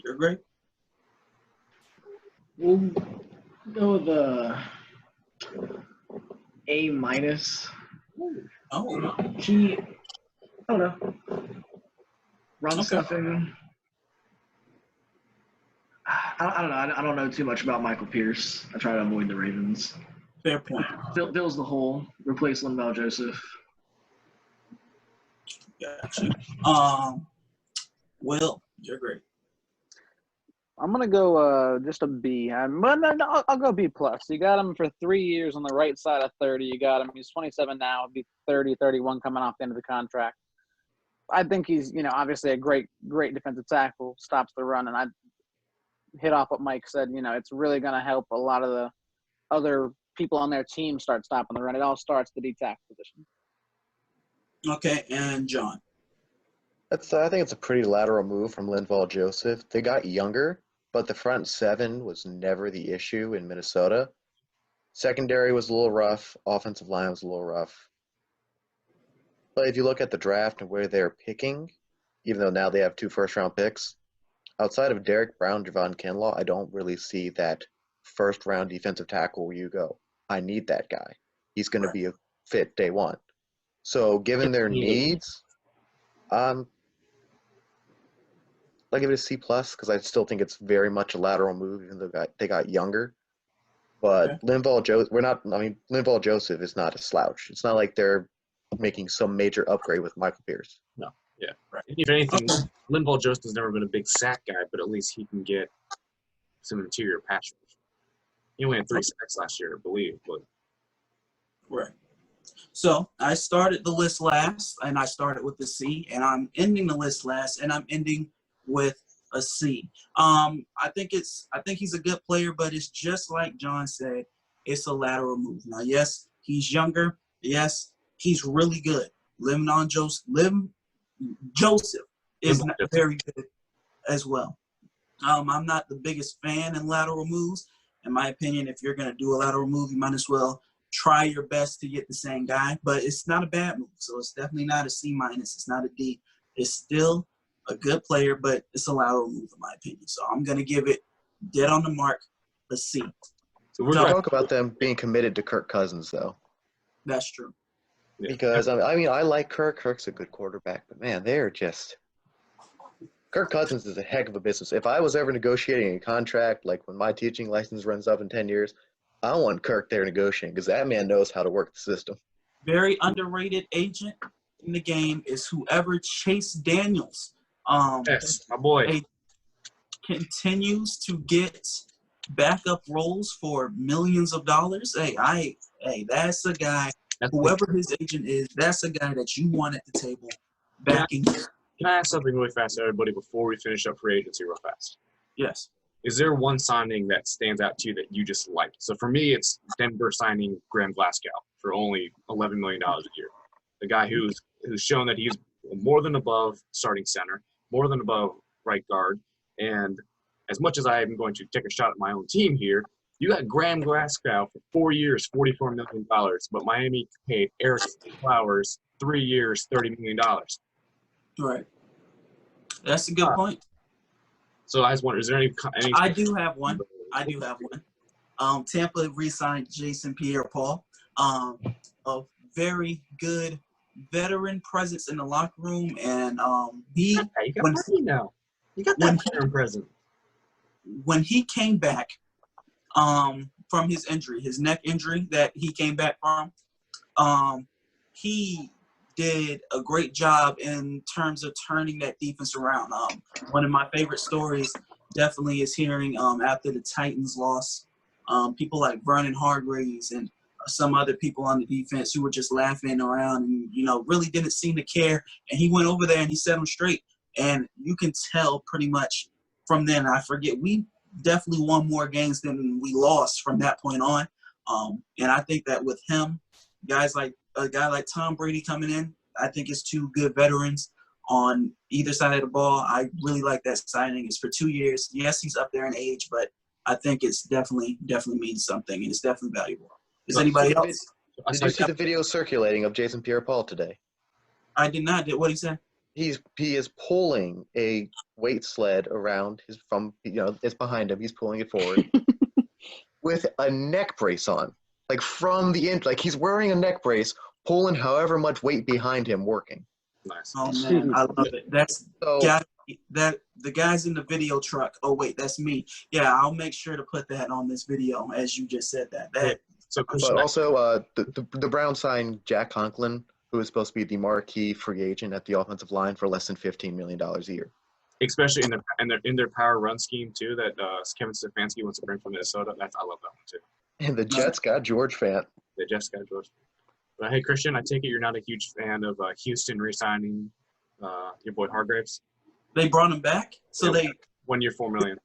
you're great. We'll go with A minus. Oh. I don't know. Run stuffing. I don't know. I don't know too much about Michael Pierce. I try to avoid the Ravens. Fair point. Fills the hole. Replace Linval Joseph. Gotcha. Will, you're great. I'm gonna go just a B. I'll go B plus. You got him for 3 years on the right side of 30. You got him. He's 27 now. He'll be 30, 31 coming off the end of the contract. I think he's, obviously a great defensive tackle. Stops the run, and I hit off what Mike said. It's really gonna help a lot of the other people on their team start stopping the run. It all starts at the D tackle position. Okay, and John. I think it's a pretty lateral move from Linval Joseph. They got younger, but the front 7 was never the issue in Minnesota. Secondary was a little rough. Offensive line was a little rough. But if you look at the draft and where they're picking, even though now they have 2 first-round picks, outside of Derek Brown, Javon Kinlaw, I don't really see that first-round defensive tackle where you go, I need that guy. He's going to be a fit day one. So given their needs, I'll give it a C+ because I still think it's very much a lateral move, even though they got younger. But Linval Joseph is not a slouch. It's not like they're making some major upgrade with Michael Pierce. No, yeah. Right. If anything, Linval Joseph has never been a big sack guy, but at least he can get some interior pass rush. He only had 3 sacks last year, I believe. But right. So I started the list last, and I started with a C, and I'm ending the list last, and I'm ending with a C. I think he's a good player, but it's just like John said, it's a lateral move. Now, yes, he's younger. Yes, he's really good. Joseph is very good as well. I'm not the biggest fan in lateral moves. In my opinion, if you're going to do a lateral move, you might as well try your best to get the same guy. But it's not a bad move, so it's definitely not a C-. It's not a D. It's still a good player, but it's a lateral move in my opinion. So I'm going to give it dead on the mark, a C. So we're going to talk about them being committed to Kirk Cousins, though. That's true. Because, I like Kirk. Kirk's a good quarterback. But, man, they're just Kirk Cousins is a heck of a business. If I was ever negotiating a contract, like when my teaching license runs up in 10 years, I want Kirk there negotiating because that man knows how to work the system. Very underrated agent in the game is whoever Chase Daniels. Yes, my boy. Continues to get backup roles for millions of dollars. Hey, that's a guy. Whoever his agent is, that's a guy that you want at the table backing. Can I ask something really fast to everybody before we finish up free agency real fast? Yes. Is there one signing that stands out to you that you just like? So for me, it's Denver signing Graham Glasgow for only $11 million a year. The guy who's shown that he's more than above starting center, more than above right guard. And as much as I am going to take a shot at my own team here, you got Graham Glasgow for 4 years, $44 million, but Miami paid Eric Flowers 3 years, $30 million. Right. That's a good point. So I was wondering, is there any? I do have one. Tampa re-signed Jason Pierre-Paul. A very good veteran presence in the locker room, and you got money now. You got that veteran presence. When he came back from his injury, his neck injury that he came back from, he did a great job in terms of turning that defense around. One of my favorite stories definitely is hearing after the Titans loss, people like Vernon Hargreaves and some other people on the defense who were just laughing around and, really didn't seem to care. And he went over there and he set them straight. And you can tell pretty much from then, I forget, we definitely won more games than we lost from that point on. And I think that with him, guys like a guy like Tom Brady coming in, I think it's two good veterans on either side of the ball. I really like that signing. It's for 2 years. Yes, he's up there in age, but I think it's definitely means something, and it's definitely valuable. Is anybody else? Did you see the video circulating of Jason Pierre-Paul today? I did not. What did he say? He is pulling a weight sled around it's behind him. He's pulling it forward with a neck brace on, like from the end. Like he's wearing a neck brace, pulling however much weight behind him, working. Nice. Oh man, I love it. That's the guys in the video truck. Oh wait, that's me. Yeah, I'll make sure to put that on this video as you just said that. But also, the Browns signed Jack Conklin, who is supposed to be the marquee free agent at the offensive line for less than $15 million a year. Especially in their power run scheme too, that Kevin Stefanski wants to bring from Minnesota. I love that one too. And the Jets got George Fant. The Jets got George. But hey, Christian, I take it you're not a huge fan of Houston re-signing your boy Hargraves. They brought him back, so they 1 year, $4 million.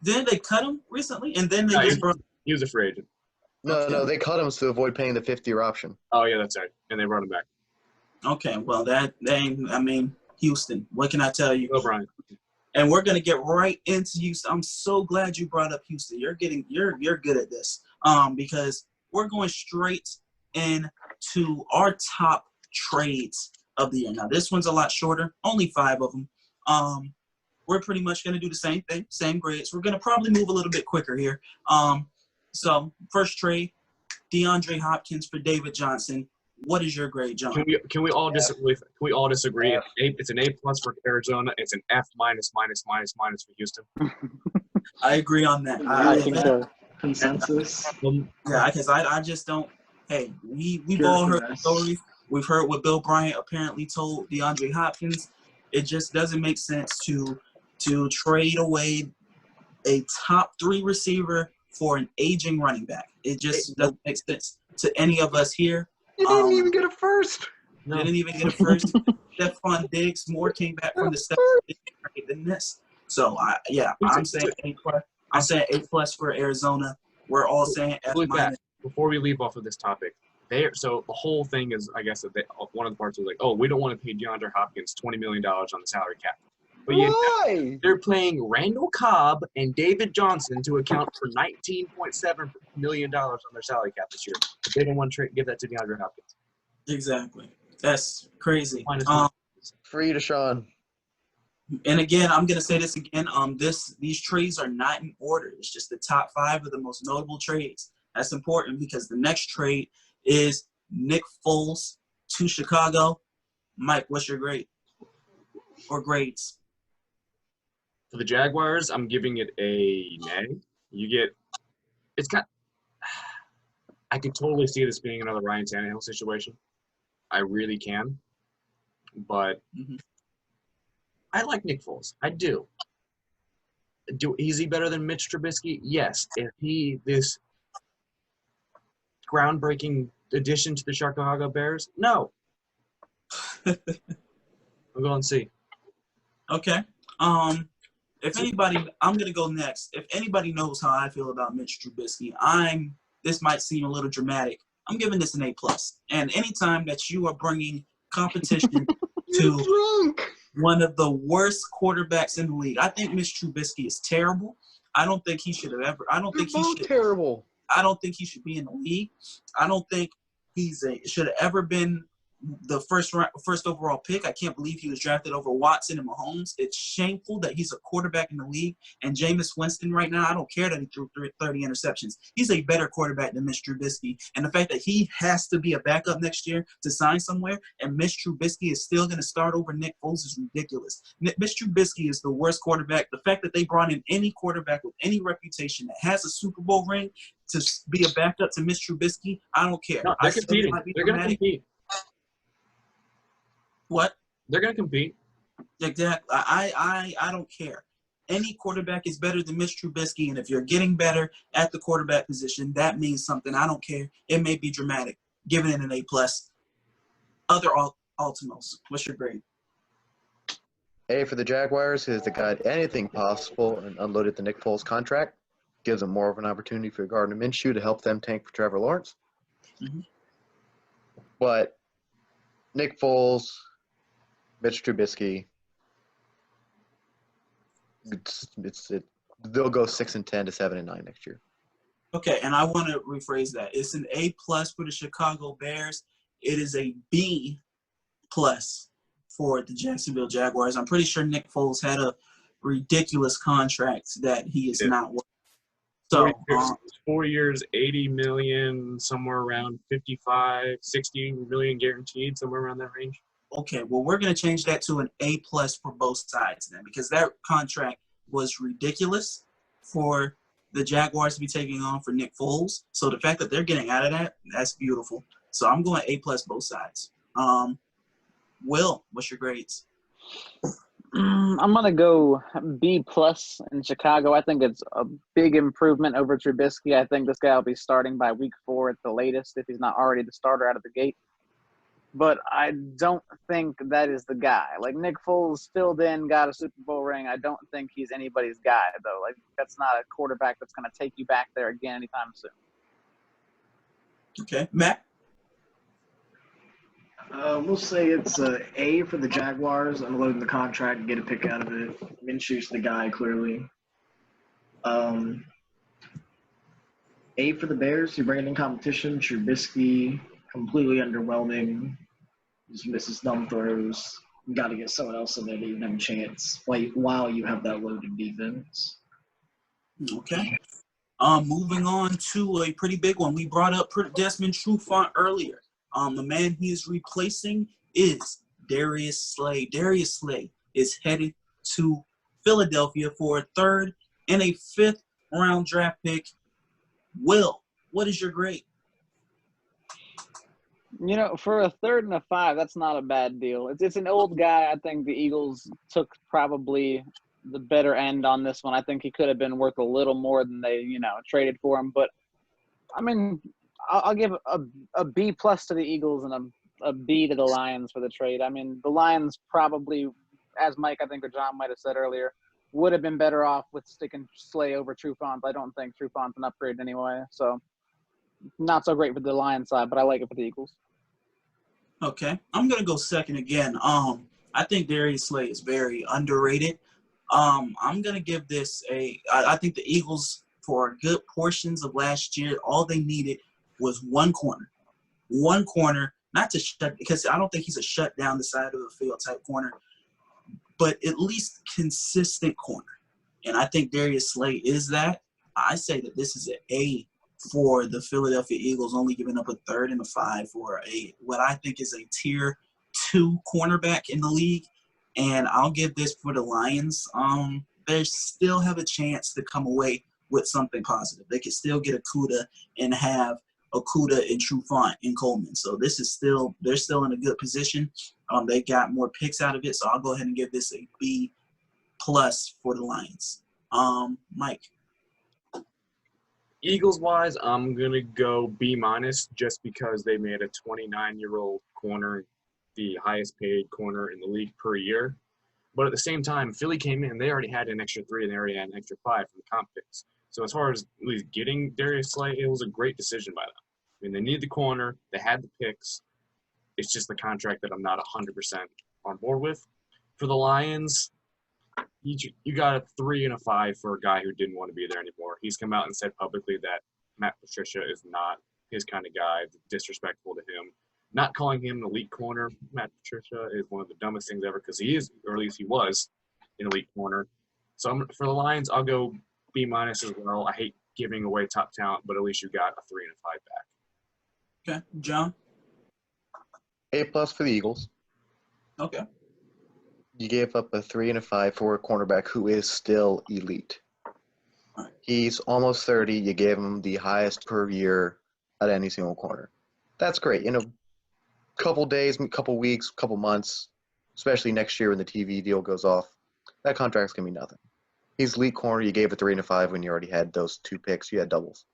Then they cut him recently, and then they he was a free agent. No, they cut him to avoid paying the 50-year option. Oh yeah, that's right, and they brought him back. Okay, well Houston. What can I tell you? Oh, Brian. And we're gonna get right into Houston. I'm so glad you brought up Houston. You're good at this. Because we're going straight into our top trades of the year. Now this one's a lot shorter, only 5 of them. We're pretty much gonna do the same thing, same grades. We're gonna probably move a little bit quicker here. So first trade, DeAndre Hopkins for David Johnson. What is your grade, John? Can we all disagree? Can we all disagree? It's an A+ for Arizona. It's an F- for Houston. I agree on that. I think so. Consensus. Yeah, because I just don't. Hey, we've all heard the stories. We've heard what Bill Bryant apparently told DeAndre Hopkins. It just doesn't make sense to trade away a top 3 receiver for an aging running back. It just doesn't make sense to any of us here. You didn't even get a first. Didn't even get a first. Stephon Diggs more came back from the second than this. So I'm saying A+. I'm saying A+ for Arizona. We're all saying F-. Before we leave off of this topic, so the whole thing is, I guess, that one of the parts was like, oh, we don't want to pay DeAndre Hopkins $20 million on the salary cap. But Why? They're playing Randall Cobb and David Johnson to account for $19.7 million on their salary cap this year. But they don't want to give that to DeAndre Hopkins. Exactly. That's crazy. Free Deshaun. And again, I'm gonna say this again. These trades are not in order. It's just the top 5 of the most notable trades. That's important because the next trade is Nick Foles to Chicago. Mike, what's your grade or grades? For the Jaguars, I'm giving it a nay. It's got. I could totally see this being another Ryan Tannehill situation. I really can. But I like Nick Foles. I do. Is he better than Mitch Trubisky? Yes. This groundbreaking addition to the Chicago Bears? No. We'll go and see. Okay. If anybody, I'm gonna go next. If anybody knows how I feel about Mitch Trubisky, this might seem a little dramatic. I'm giving this an A+. And anytime that you are bringing competition to one of the worst quarterbacks in the league, I think Mitch Trubisky is terrible. I don't think he should have ever. I don't think he should. Terrible. I don't think he should be in the league. I don't think should have ever been the first overall pick. I can't believe he was drafted over Watson and Mahomes. It's shameful that he's a quarterback in the league. And Jameis Winston right now, I don't care that he threw 30 interceptions. He's a better quarterback than Mitch Trubisky. And the fact that he has to be a backup next year to sign somewhere, and Mitch Trubisky is still going to start over Nick Foles is ridiculous. Mitch Trubisky is the worst quarterback. The fact that they brought in any quarterback with any reputation that has a Super Bowl ring to be a backup to Mitch Trubisky, I don't care. No, they're competing. They're going to compete. What? They're going to compete. Exactly. I don't care. Any quarterback is better than Mitch Trubisky, and if you're getting better at the quarterback position, that means something. I don't care. It may be dramatic. Giving it an A+. Other Altimos, what's your grade? A for the Jaguars is the got anything possible and unloaded the Nick Foles contract. Gives them more of an opportunity for Gardner Minshew to help them tank for Trevor Lawrence. But Nick Foles, Mitch Trubisky, they'll go 6-10 to 7-9 next year. Okay, and I want to rephrase that. It's an A+ for the Chicago Bears. It is a B+ for the Jacksonville Jaguars. I'm pretty sure Nick Foles had a ridiculous contract that he is not worth. So 4 years, 80 million, somewhere around 55, 60 million guaranteed, somewhere around that range. Okay, well, we're going to change that to an A+ for both sides then, because that contract was ridiculous for the Jaguars to be taking on for Nick Foles. So the fact that they're getting out of that, that's beautiful. So I'm going A+ both sides. Will, what's your grades? I'm going to go B+ in Chicago. I think it's a big improvement over Trubisky. I think this guy will be starting by week 4 at the latest if he's not already the starter out of the gate. But I don't think that is the guy. Like, Nick Foles filled in, got a Super Bowl ring. I don't think he's anybody's guy, though. Like, that's not a quarterback that's going to take you back there again anytime soon. Okay. Matt? We'll say it's a A for the Jaguars, unloading the contract, get a pick out of it. Minshew's the guy, clearly. A for the Bears, who bring in competition. Trubisky, completely underwhelming. Just misses dumb throws. You got to get someone else in there to even have a chance while you have that loaded defense. Okay. Moving on to a pretty big one. We brought up Desmond Trufant earlier. The man he is replacing is Darius Slay. Darius Slay is headed to Philadelphia for a 3rd and a 5th round draft pick. Will, what is your grade? You know, for a 3rd and a 5, that's not a bad deal. It's an old guy. I think the Eagles took probably the better end on this one. I think he could have been worth a little more than they, traded for him. But, I mean, I'll give a B+ to the Eagles and a B to the Lions for the trade. I mean, the Lions probably, as Mike, I think, or John might have said earlier, would have been better off with sticking Slay over Trufant. I don't think Trufant's an upgrade anyway. So, not so great for the Lions side, but I like it for the Eagles. Okay. I'm going to go second again. I think Darius Slay is very underrated. I'm going to give this I think the Eagles, for good portions of last year, all they needed was one corner, not to shut, because I don't think he's a shut down the side of the field type corner, but at least consistent corner. And I think Darius Slay is that. I say that this is an A for the Philadelphia Eagles, only giving up a 3rd and a 5 for what I think is a tier 2 cornerback in the league. And I'll give this for the Lions. they still have a chance to come away with something positive. They could still get Okudah and have Okudah and Trufant and Coleman. So they're still in a good position. They got more picks out of it, so I'll go ahead and give this a B+ for the Lions. Mike. Eagles-wise, I'm going to go B- just because they made a 29-year-old corner the highest paid corner in the league per year. But at the same time, Philly came in, they already had an extra 3 and they already had an extra 5 from the comp picks. So as far as at least getting Darius Slay, it was a great decision by them. I mean, they needed the corner, they had the picks. It's just the contract that I'm not 100% on board with. For the Lions, you got a 3 and a 5 for a guy who didn't want to be there anymore. He's come out and said publicly that Matt Patricia is not his kind of guy, disrespectful to him. Not calling him an elite corner, Matt Patricia, is one of the dumbest things ever because he is, or at least he was, an elite corner. So for the Lions, I'll go B- as well. I hate giving away top talent, but at least you got a 3 and a 5 back. Okay, John. A+ for the Eagles. Okay. You gave up a 3 and a 5 for a cornerback who is still elite. Right. He's almost 30. You gave him the highest per year at any single corner. That's great. In a couple days, couple weeks, couple months, especially next year when the TV deal goes off, that contract's going to be nothing. He's elite corner. You gave a 3 and a 5 when you already had those 2 picks. You had doubles.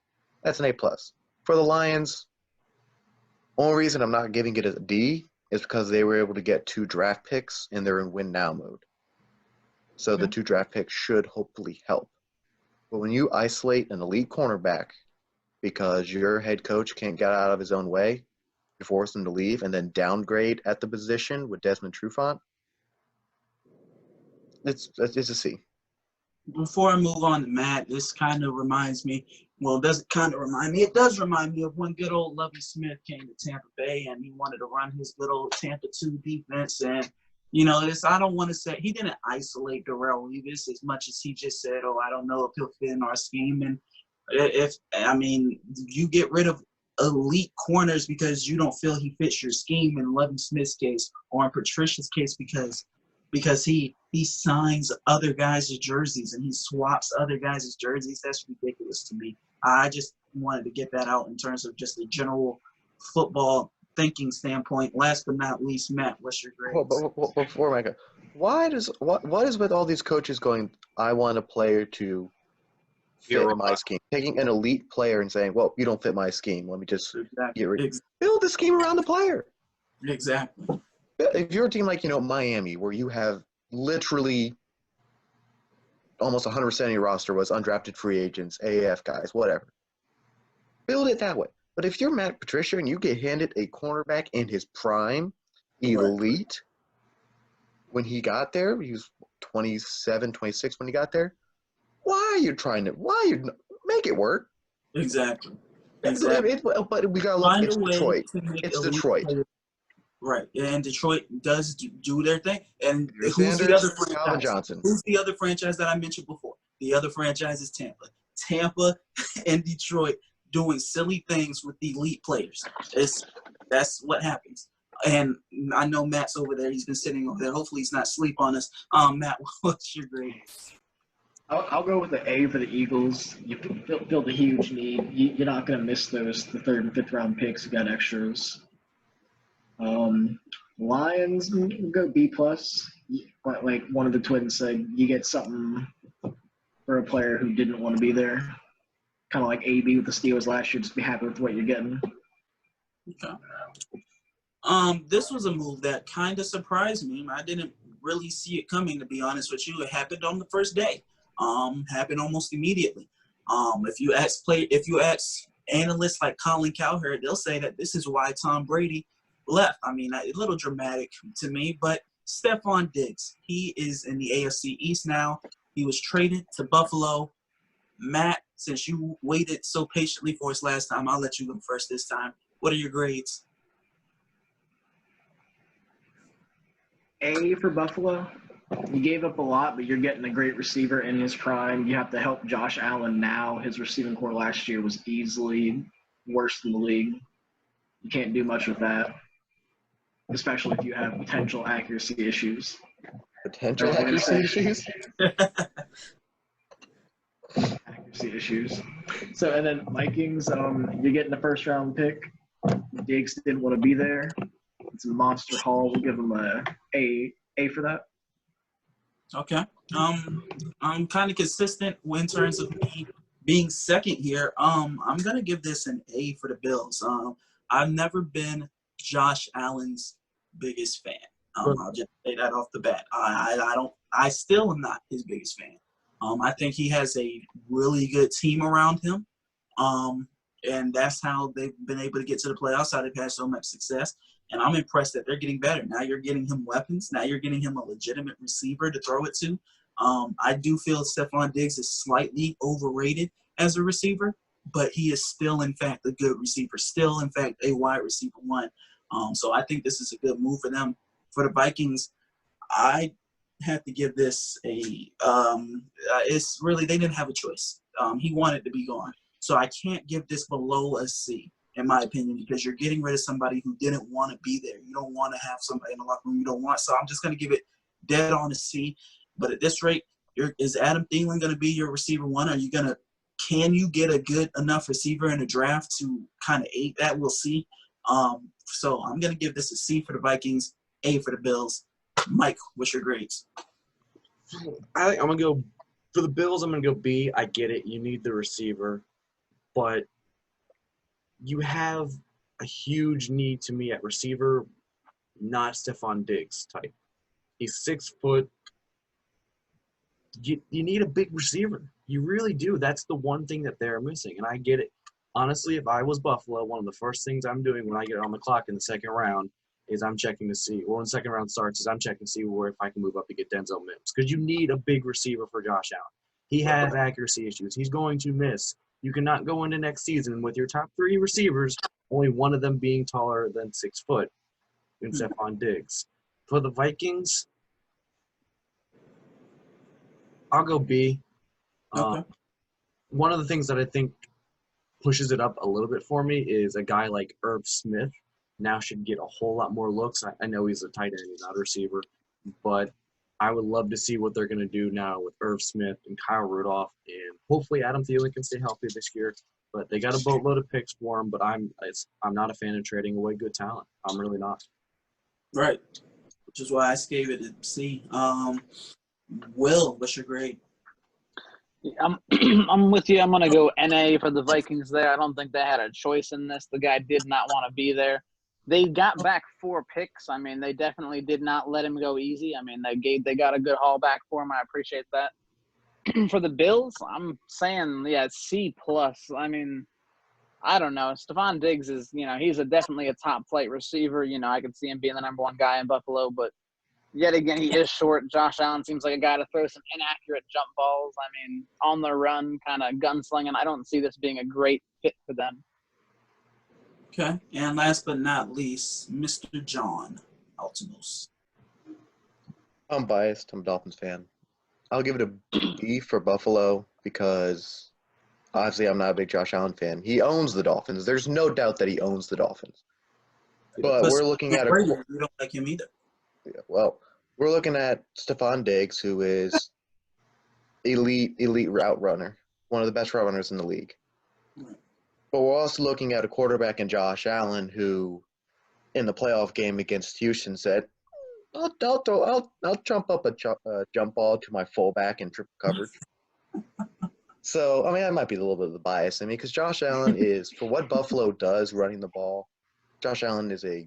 That's an A+. For the Lions, only reason I'm not giving it a D is because they were able to get 2 draft picks and they're in win now mode. So the 2 draft picks should hopefully help. But when you isolate an elite cornerback because your head coach can't get out of his own way, you force him to leave and then downgrade at the position with Desmond Trufant, it's a C. Before I move on to Matt, this kind of reminds me, well, it doesn't kind of remind me, it does remind me of when good old Lovie Smith came to Tampa Bay and he wanted to run his little Tampa 2 defense. And, I don't want to say, he didn't isolate Darrelle Revis as much as he just said, I don't know if he'll fit in our scheme. And you get rid of elite corners because you don't feel he fits your scheme in Lovie Smith's case or in Patricia's case because he signs other guys' jerseys and he swaps other guys' jerseys. That's ridiculous to me. I just wanted to get that out in terms of just the general football thinking standpoint. Last but not least, Matt, what's your grade? Well, before Micah, what is with all these coaches going, I want a player to fit my scheme? Taking an elite player and saying, well, you don't fit my scheme. Let me just get rid of it. Build the scheme around the player. Exactly. If you're a team like, Miami, where you have literally almost 100% of your roster was undrafted free agents, AAF guys, whatever. Build it that way. But if you're Matt Patricia and you get handed a cornerback in his prime, elite, when he got there, he was 27, 26 when he got there, why are you make it work? Exactly. But we got to look, it's Detroit. It's Detroit. Right, and Detroit does do their thing. And who's Sanders, the other franchise? Calvin Johnson. Who's the other franchise that I mentioned before? The other franchise is Tampa. Tampa and Detroit doing silly things with the elite players. That's what happens. And I know Matt's over there. He's been sitting over there. Hopefully he's not asleep on us. Matt, what's your grade? I'll go with the A for the Eagles. You filled a huge need. You're not going to miss the 3rd and 5th round picks. You got extras. Lions, go B+. Like one of the twins said, you get something for a player who didn't want to be there. Kind of like AB with the Steelers last year. Just be happy with what you're getting. Okay. This was a move that kind of surprised me. I didn't really see it coming, to be honest with you. It happened on the first day. Happened almost immediately. If you ask analysts like Colin Cowherd, they'll say that this is why Tom Brady left. A little dramatic to me, but Stephon Diggs, he is in the AFC East now. He was traded to Buffalo. Matt, since you waited so patiently for us last time, I'll let you go first this time. What are your grades? A for Buffalo. You gave up a lot, but you're getting a great receiver in his prime. You have to help Josh Allen now. His receiving core last year was easily worse than the league. You can't do much with that, especially if you have potential accuracy issues. Potential accuracy issues? accuracy issues. So, and then Vikings, you're getting the first round pick. Diggs didn't want to be there. It's a monster haul. We'll give him A for that. Okay. I'm kind of consistent in terms of me being second here. I'm gonna give this an A for the Bills. I've never been Josh Allen's biggest fan. I'll just say that off the bat. I still am not his biggest fan. I think he has a really good team around him. And that's how they've been able to get to the playoffs, how they've had so much success. And I'm impressed that they're getting better. Now you're getting him weapons. Now you're getting him a legitimate receiver to throw it to. I do feel Stephon Diggs is slightly overrated as a receiver, but he is still, in fact, a good receiver, still, in fact, a wide receiver one. So I think this is a good move for them. For the Vikings, I have to give this a it's really, they didn't have a choice. He wanted to be gone. So I can't give this below a C, in my opinion, because you're getting rid of somebody who didn't want to be there. You don't want to have somebody in the locker room you don't want. So I'm just going to give it dead on a C. But at this rate, is Adam Thielen going to be your receiver one? Can you get a good enough receiver in the draft to kind of aid that? We'll see. So I'm going to give this a C for the Vikings, A for the Bills. Mike, what's your grades? I'm going to go – for the Bills, I'm going to go B. I get it. You need the receiver. But you have a huge need to me at receiver, not Stephon Diggs type. He's 6 foot. You need a big receiver. You really do. That's the one thing that they're missing, and I get it. Honestly, if I was Buffalo, one of the first things I'm doing when I get on the clock in the second round is I'm checking to see, or when the second round starts, is I'm checking to see if I can move up to get Denzel Mims, because you need a big receiver for Josh Allen. He has accuracy issues. He's going to miss. You cannot go into next season with your top 3 receivers, only one of them being taller than 6 foot in Stephon Diggs. For the Vikings, I'll go B. Okay. One of the things that I think pushes it up a little bit for me is a guy like Irv Smith now should get a whole lot more looks. I know he's a tight end, he's not a receiver, but I would love to see what they're going to do now with Irv Smith and Kyle Rudolph, and hopefully Adam Thielen can stay healthy this year. But they got a boatload of picks for him, but I'm not a fan of trading away good talent. I'm really not. Right, which is why I gave it a C. Will, what's your grade? I'm with you. I'm going to go NA for the Vikings there. I don't think they had a choice in this. The guy did not want to be there. They got back 4 picks. I mean, they definitely did not let him go easy. I mean, they got a good haul back for him. I appreciate that. For the Bills, I'm saying, C+. I mean, I don't know. Stephon Diggs is, he's definitely a top flight receiver. I could see him being the number 1 guy in Buffalo, but yet again, he is short. Josh Allen seems like a guy to throw some inaccurate jump balls. I mean, on the run, kind of gunslinging. I don't see this being a great fit for them. Okay. And last but not least, Mr. John Altimos. I'm biased. I'm a Dolphins fan. I'll give it a B for Buffalo because obviously I'm not a big Josh Allen fan. He owns the Dolphins. There's no doubt that he owns the Dolphins. But we're looking at you don't like him either. Yeah, well, we're looking at Stephon Diggs, who is elite route runner, one of the best route runners in the league. But we're also looking at a quarterback in Josh Allen, who, in the playoff game against Houston, said, "I'll jump up a jump ball to my fullback in triple coverage." So, I mean, that might be a little bit of the bias in me, because Josh Allen is, for what Buffalo does running the ball, Josh Allen is a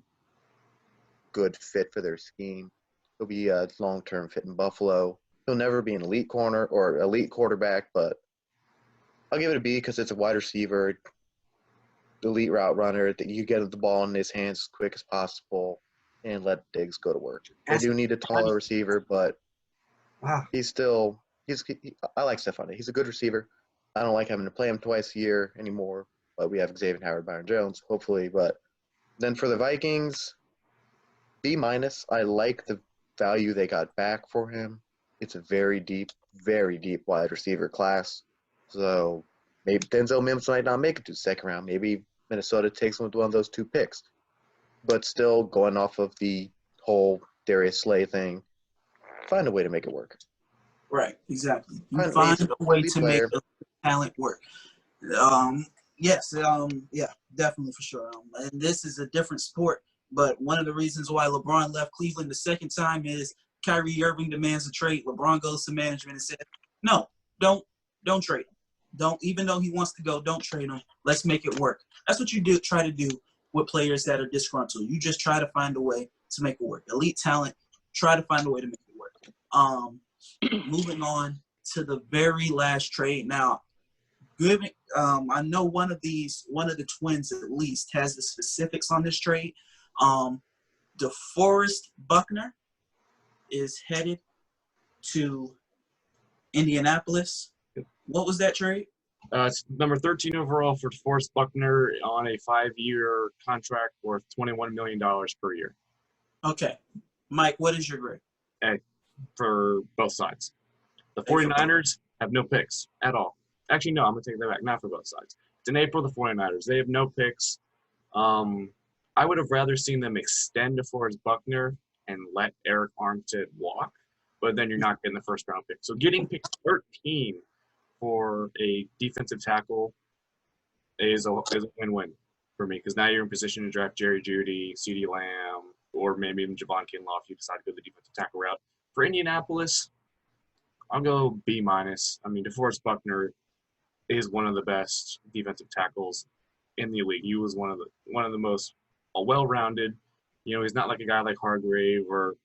good fit for their scheme. He'll be a long-term fit in Buffalo. He'll never be an elite corner or elite quarterback, but I'll give it a B because it's a wide receiver, elite route runner that you get the ball in his hands as quick as possible and let Diggs go to work. They do need a taller receiver, but I like Stephon Diggs. He's a good receiver. I don't like having to play him twice a year anymore, but we have Xavier Howard, Byron Jones, hopefully. But then for the Vikings, B-. I like the value they got back for him. It's a very deep wide receiver class. So maybe Denzel Mims might not make it to the second round. Maybe Minnesota takes him with one of those 2 picks. But still, going off of the whole Darius Slay thing, find a way to make it work. Right, exactly. You find a way to make talent work. Yes, yeah, definitely for sure. And this is a different sport, but one of the reasons why LeBron left Cleveland the second time is Kyrie Irving demands a trade. LeBron goes to management and says, "No, don't trade him. Don't even though he wants to go, don't trade him. Let's make it work." That's what you do. Try to do with players that are disgruntled. You just try to find a way to make it work. Elite talent, try to find a way to make it work. Moving on to the very last trade now. Good. I know one of the twins at least has the specifics on this trade. DeForest Buckner is headed to Indianapolis. What was that trade? It's number 13 overall for Forrest Buckner on a 5-year contract worth $21 million per year. Okay. Mike, what is your grade? A for both sides. The 49ers have no picks at all. Actually, no, I'm going to take that back. Not for both sides. It's in April, the 49ers. They have no picks. I would have rather seen them extend DeForest Buckner and let Eric Armstead walk, but then you're not getting the first round pick. So getting pick 13 for a defensive tackle is a win-win for me, because now you're in position to draft Jerry Jeudy, CeeDee Lamb, or maybe even Javon Kinlaw if you decide to go the defensive tackle route. For Indianapolis, I'll go B-. I mean, DeForest Buckner is one of the best defensive tackles in the league. He was one of the most well-rounded. You know, he's not like a guy like Hargrave or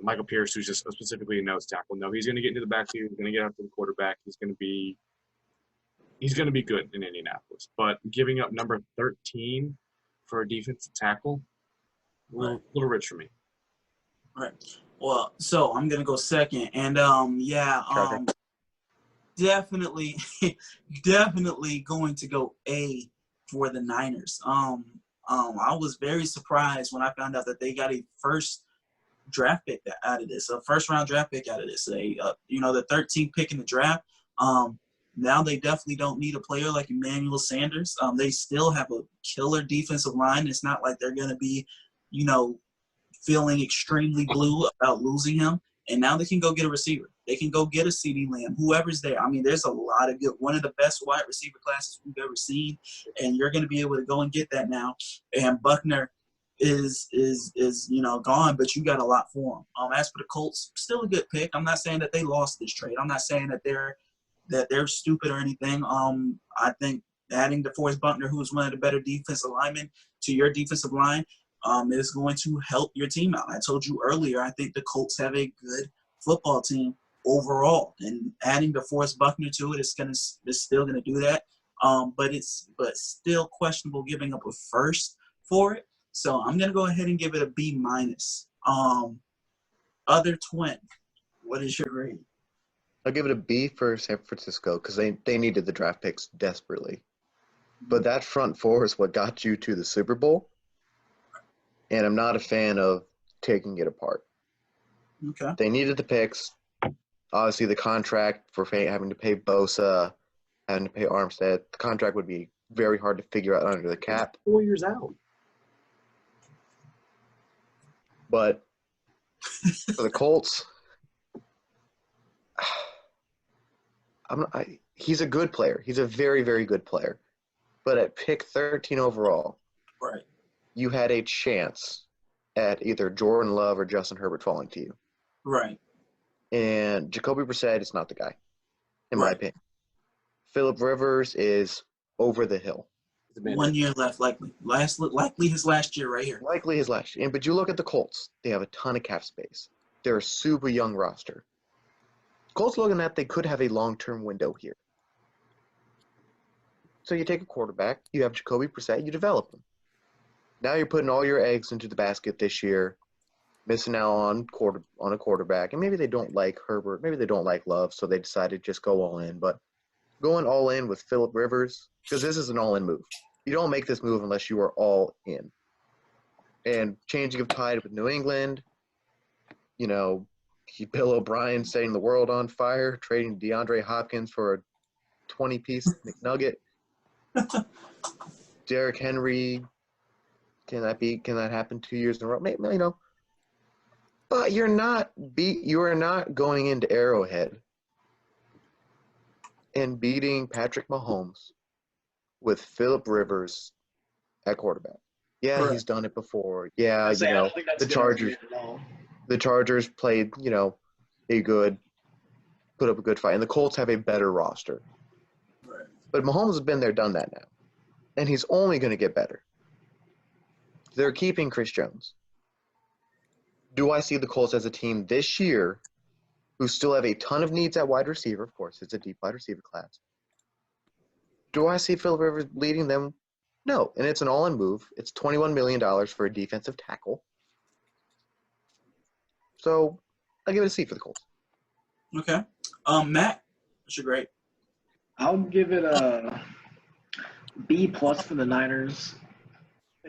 Michael Pierce, who's just specifically a nose tackle. No, he's going to get into the backfield. He's going to get after the quarterback. He's going to be good in Indianapolis. But giving up number 13 for a defensive tackle, a little rich for me. Right. Well, so I'm gonna go second, and definitely going to go A for the Niners. I was very surprised when I found out that they got a first draft pick out of this, a first-round draft pick out of this. The 13th pick in the draft. Now they definitely don't need a player like Emmanuel Sanders. They still have a killer defensive line. It's not like they're going to be, feeling extremely blue about losing him. And now they can go get a receiver. They can go get a CeeDee Lamb, whoever's there. I mean, there's a lot of good, one of the best wide receiver classes we've ever seen, and you're going to be able to go and get that now. And Buckner is gone, but you got a lot for him. As for the Colts, still a good pick. I'm not saying that they lost this trade. I'm not saying that they're stupid or anything. I think adding DeForest Buckner, who is one of the better defensive linemen, to your defensive line is going to help your team out. I told you earlier, I think the Colts have a good football team overall, and adding DeForest Buckner to it is still gonna do that. But still questionable giving up a first for it. So I'm gonna go ahead and give it a B-. Other twin, what is your grade? I'll give it a B for San Francisco because they needed the draft picks desperately. But that front four is what got you to the Super Bowl, and I'm not a fan of taking it apart. Okay. They needed the picks. Obviously, the contract for having to pay Bosa, having to pay Armstead, the contract would be very hard to figure out under the cap. 4 years out. But for the Colts, he's a good player. He's a very, very good player. But at pick 13 overall, right, you had a chance at either Jordan Love or Justin Herbert falling to you. Right. And Jacoby Brissett is not the guy, in my opinion. Phillip Rivers is over the hill. 1 year left, likely. Likely his last year right here. Likely his last year. But you look at the Colts. They have a ton of cap space. They're a super young roster. Colts looking at they could have a long-term window here. So you take a quarterback, you have Jacoby Brissett, you develop him. Now you're putting all your eggs into the basket this year, missing out on a quarterback. And maybe they don't like Herbert, maybe they don't like Love, so they decided to just go all in. But going all in with Phillip Rivers, because this is an all-in move. You don't make this move unless you are all in. And changing of tide with New England, Bill O'Brien setting the world on fire, trading DeAndre Hopkins for a 20-piece McNugget. Derrick Henry, can that happen 2 years in a row? Maybe, But you are not going into Arrowhead in beating Patrick Mahomes with Philip Rivers at quarterback. Yeah, Correct. he's done it before. Yeah, I don't think that's the Chargers. at all. The Chargers played, put up a good fight, and the Colts have a better roster. Right. But Mahomes has been there, done that now, and he's only going to get better. They're keeping Chris Jones. Do I see the Colts as a team this year who still have a ton of needs at wide receiver? Of course, it's a deep wide receiver class. Do I see Philip Rivers leading them? No, and it's an all-in move. It's $21 million for a defensive tackle. So I'll give it a C for the Colts. Okay. Matt, what's your grade? I'll give it a B+ for the Niners.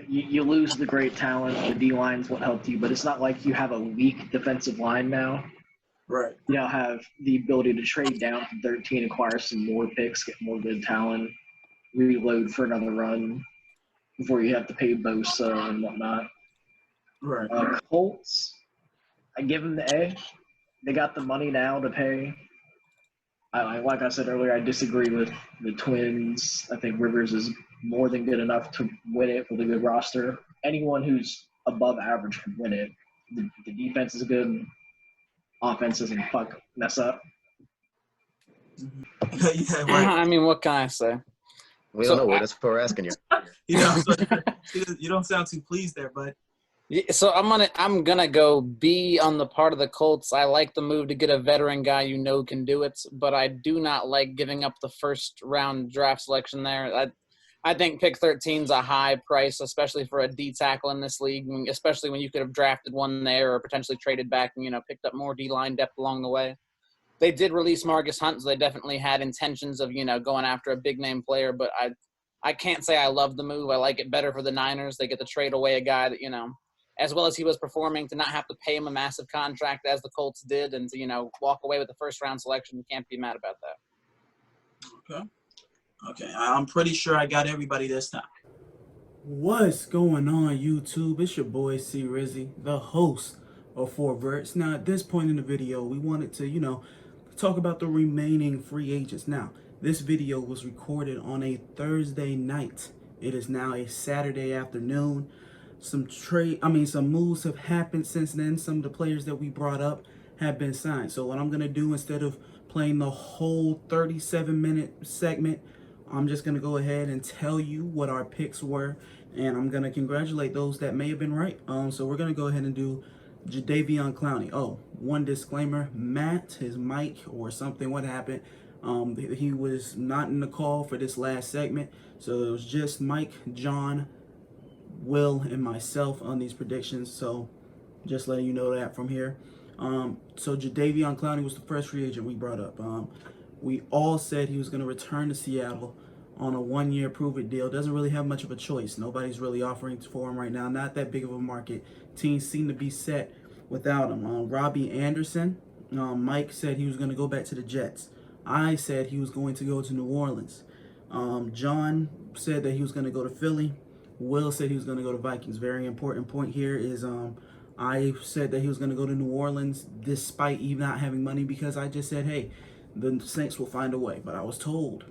You lose the great talent. The D-line's what helped you, but it's not like you have a weak defensive line now. Right. You now have the ability to trade down from 13, acquire some more picks, get more good talent, reload for another run before you have to pay Bosa and whatnot. Right. Colts, I give them the A. They got the money now to pay. Like I said earlier, I disagree with the Twins. I think Rivers is more than good enough to win it with a good roster. Anyone who's above average can win it. The defense is good. Offense doesn't mess up. Yeah, right. I mean, what can I say? We don't know. That's what we're asking you. You don't sound too pleased there, bud. So I'm gonna go B on the part of the Colts. I like the move to get a veteran guy you know can do it, but I do not like giving up the first round draft selection there. I think pick 13 is a high price, especially for a D tackle in this league, especially when you could have drafted one there or potentially traded back and picked up more D-line depth along the way. They did release Marcus Hunt, so they definitely had intentions of going after a big name player, but I can't say I love the move. I like it better for the Niners. They get to trade away a guy that as well as he was performing, to not have to pay him a massive contract as the Colts did, and to walk away with the first round selection. You can't be mad about that. Okay, I'm pretty sure I got everybody this time. What's going on, YouTube? It's your boy C Rizzy, the host of Four Verts. Now, at this point in the video, we wanted to, talk about the remaining free agents. Now, this video was recorded on a Thursday night. It is now a Saturday afternoon. Some moves have happened since then. Some of the players that we brought up have been signed. So what I'm gonna do, instead of playing the whole 37-minute segment, I'm just going to go ahead and tell you what our picks were, and I'm going to congratulate those that may have been right. So we're going to go ahead and do Jadeveon Clowney. Oh, one disclaimer, Matt, his mic or something, what happened? He was not in the call for this last segment, so it was just Mike, John, Will, and myself on these predictions, so just letting you know that from here. So Jadeveon Clowney was the first free agent we brought up. We all said he was going to return to Seattle on a one-year prove-it deal. Doesn't really have much of a choice. Nobody's really offering for him right now. Not that big of a market. Teams seem to be set without him. Robbie Anderson, Mike said he was going to go back to the Jets. I said he was going to go to New Orleans. John said that he was going to go to Philly. Will said he was going to go to Vikings. Very important point here is I said that he was going to go to New Orleans despite even not having money, because I just said, hey, the Saints will find a way. But I was told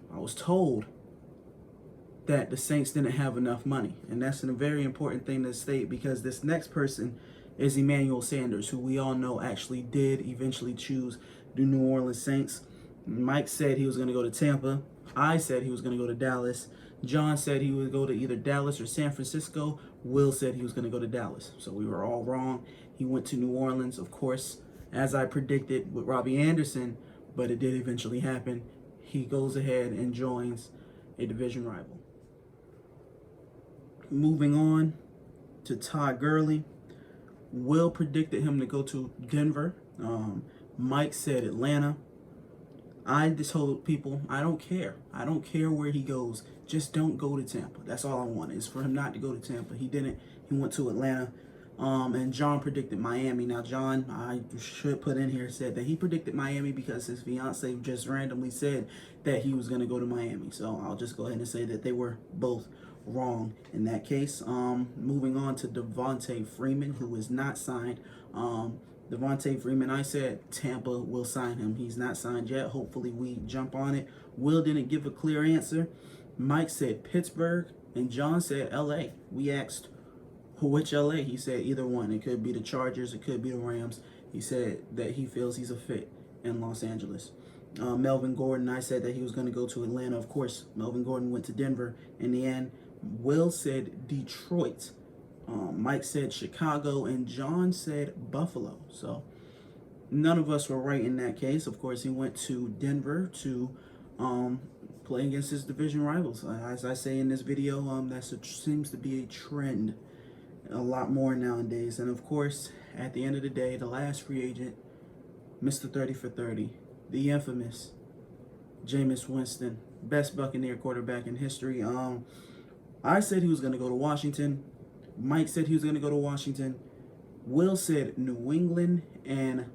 that the Saints didn't have enough money. And that's a very important thing to state, because this next person is Emmanuel Sanders, who we all know actually did eventually choose the New Orleans Saints. Mike said he was going to go to Tampa. I said he was going to go to Dallas. John said he would go to either Dallas or San Francisco. Will said he was going to go to Dallas. So we were all wrong. He went to New Orleans, of course, as I predicted with Robbie Anderson, but it did eventually happen. He goes ahead and joins a division rival. Moving on to Todd Gurley. Will predicted him to go to Denver. Mike said Atlanta. I just told people, I don't care. I don't care where he goes. Just don't go to Tampa. That's all I want, is for him not to go to Tampa. He didn't. He went to Atlanta. And John predicted Miami. Now, John, I should put in here, said that he predicted Miami because his fiance just randomly said that he was going to go to Miami. So I'll just go ahead and say that they were both wrong in that case. Moving on to Devontae Freeman, who is not signed. Devontae Freeman, I said Tampa will sign him. He's not signed yet. Hopefully we jump on it. Will didn't give a clear answer. Mike said Pittsburgh, and John said LA. We asked which LA. He said either one. It could be the Chargers, it could be the Rams. He said that he feels he's a fit in Los Angeles. Melvin Gordon, I said that he was going to go to Atlanta. Of course, Melvin Gordon went to Denver in the end. Will said Detroit. Mike said Chicago, and John said Buffalo. So none of us were right in that case. Of course, he went to Denver to play against his division rivals. As I say in this video, that seems to be a trend a lot more nowadays. And of course, at the end of the day, the last free agent, Mr. 30 for 30, the infamous Jameis Winston, best Buccaneer quarterback in history. I said he was going to go to Washington. Mike said he was going to go to Washington. Will said New England, and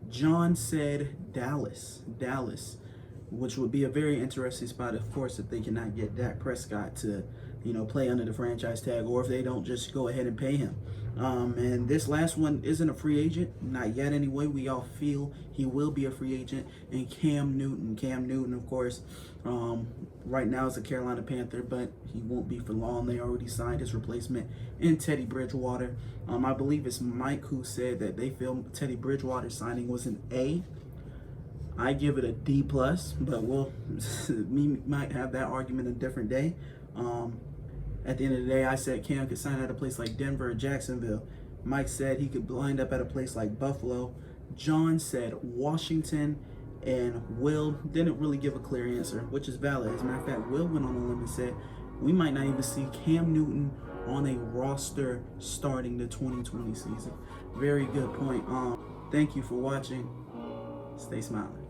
John said Dallas, which would be a very interesting spot, of course, if they cannot get Dak Prescott to, play under the franchise tag, or if they don't just go ahead and pay him. And this last one isn't a free agent, not yet anyway. We all feel he will be a free agent. And Cam Newton, of course, right now is a Carolina Panther, but he won't be for long. They already signed his replacement in Teddy Bridgewater. I believe it's Mike who said that they feel Teddy Bridgewater signing was an A. I give it a D+, but we might have that argument a different day. At the end of the day, I said Cam could sign at a place like Denver or Jacksonville. Mike said he could wind up at a place like Buffalo. John said Washington, and Will didn't really give a clear answer, which is valid. As a matter of fact, Will went on a limb and said we might not even see Cam Newton on a roster starting the 2020 season. Very good point. Thank you for watching. Stay smiling.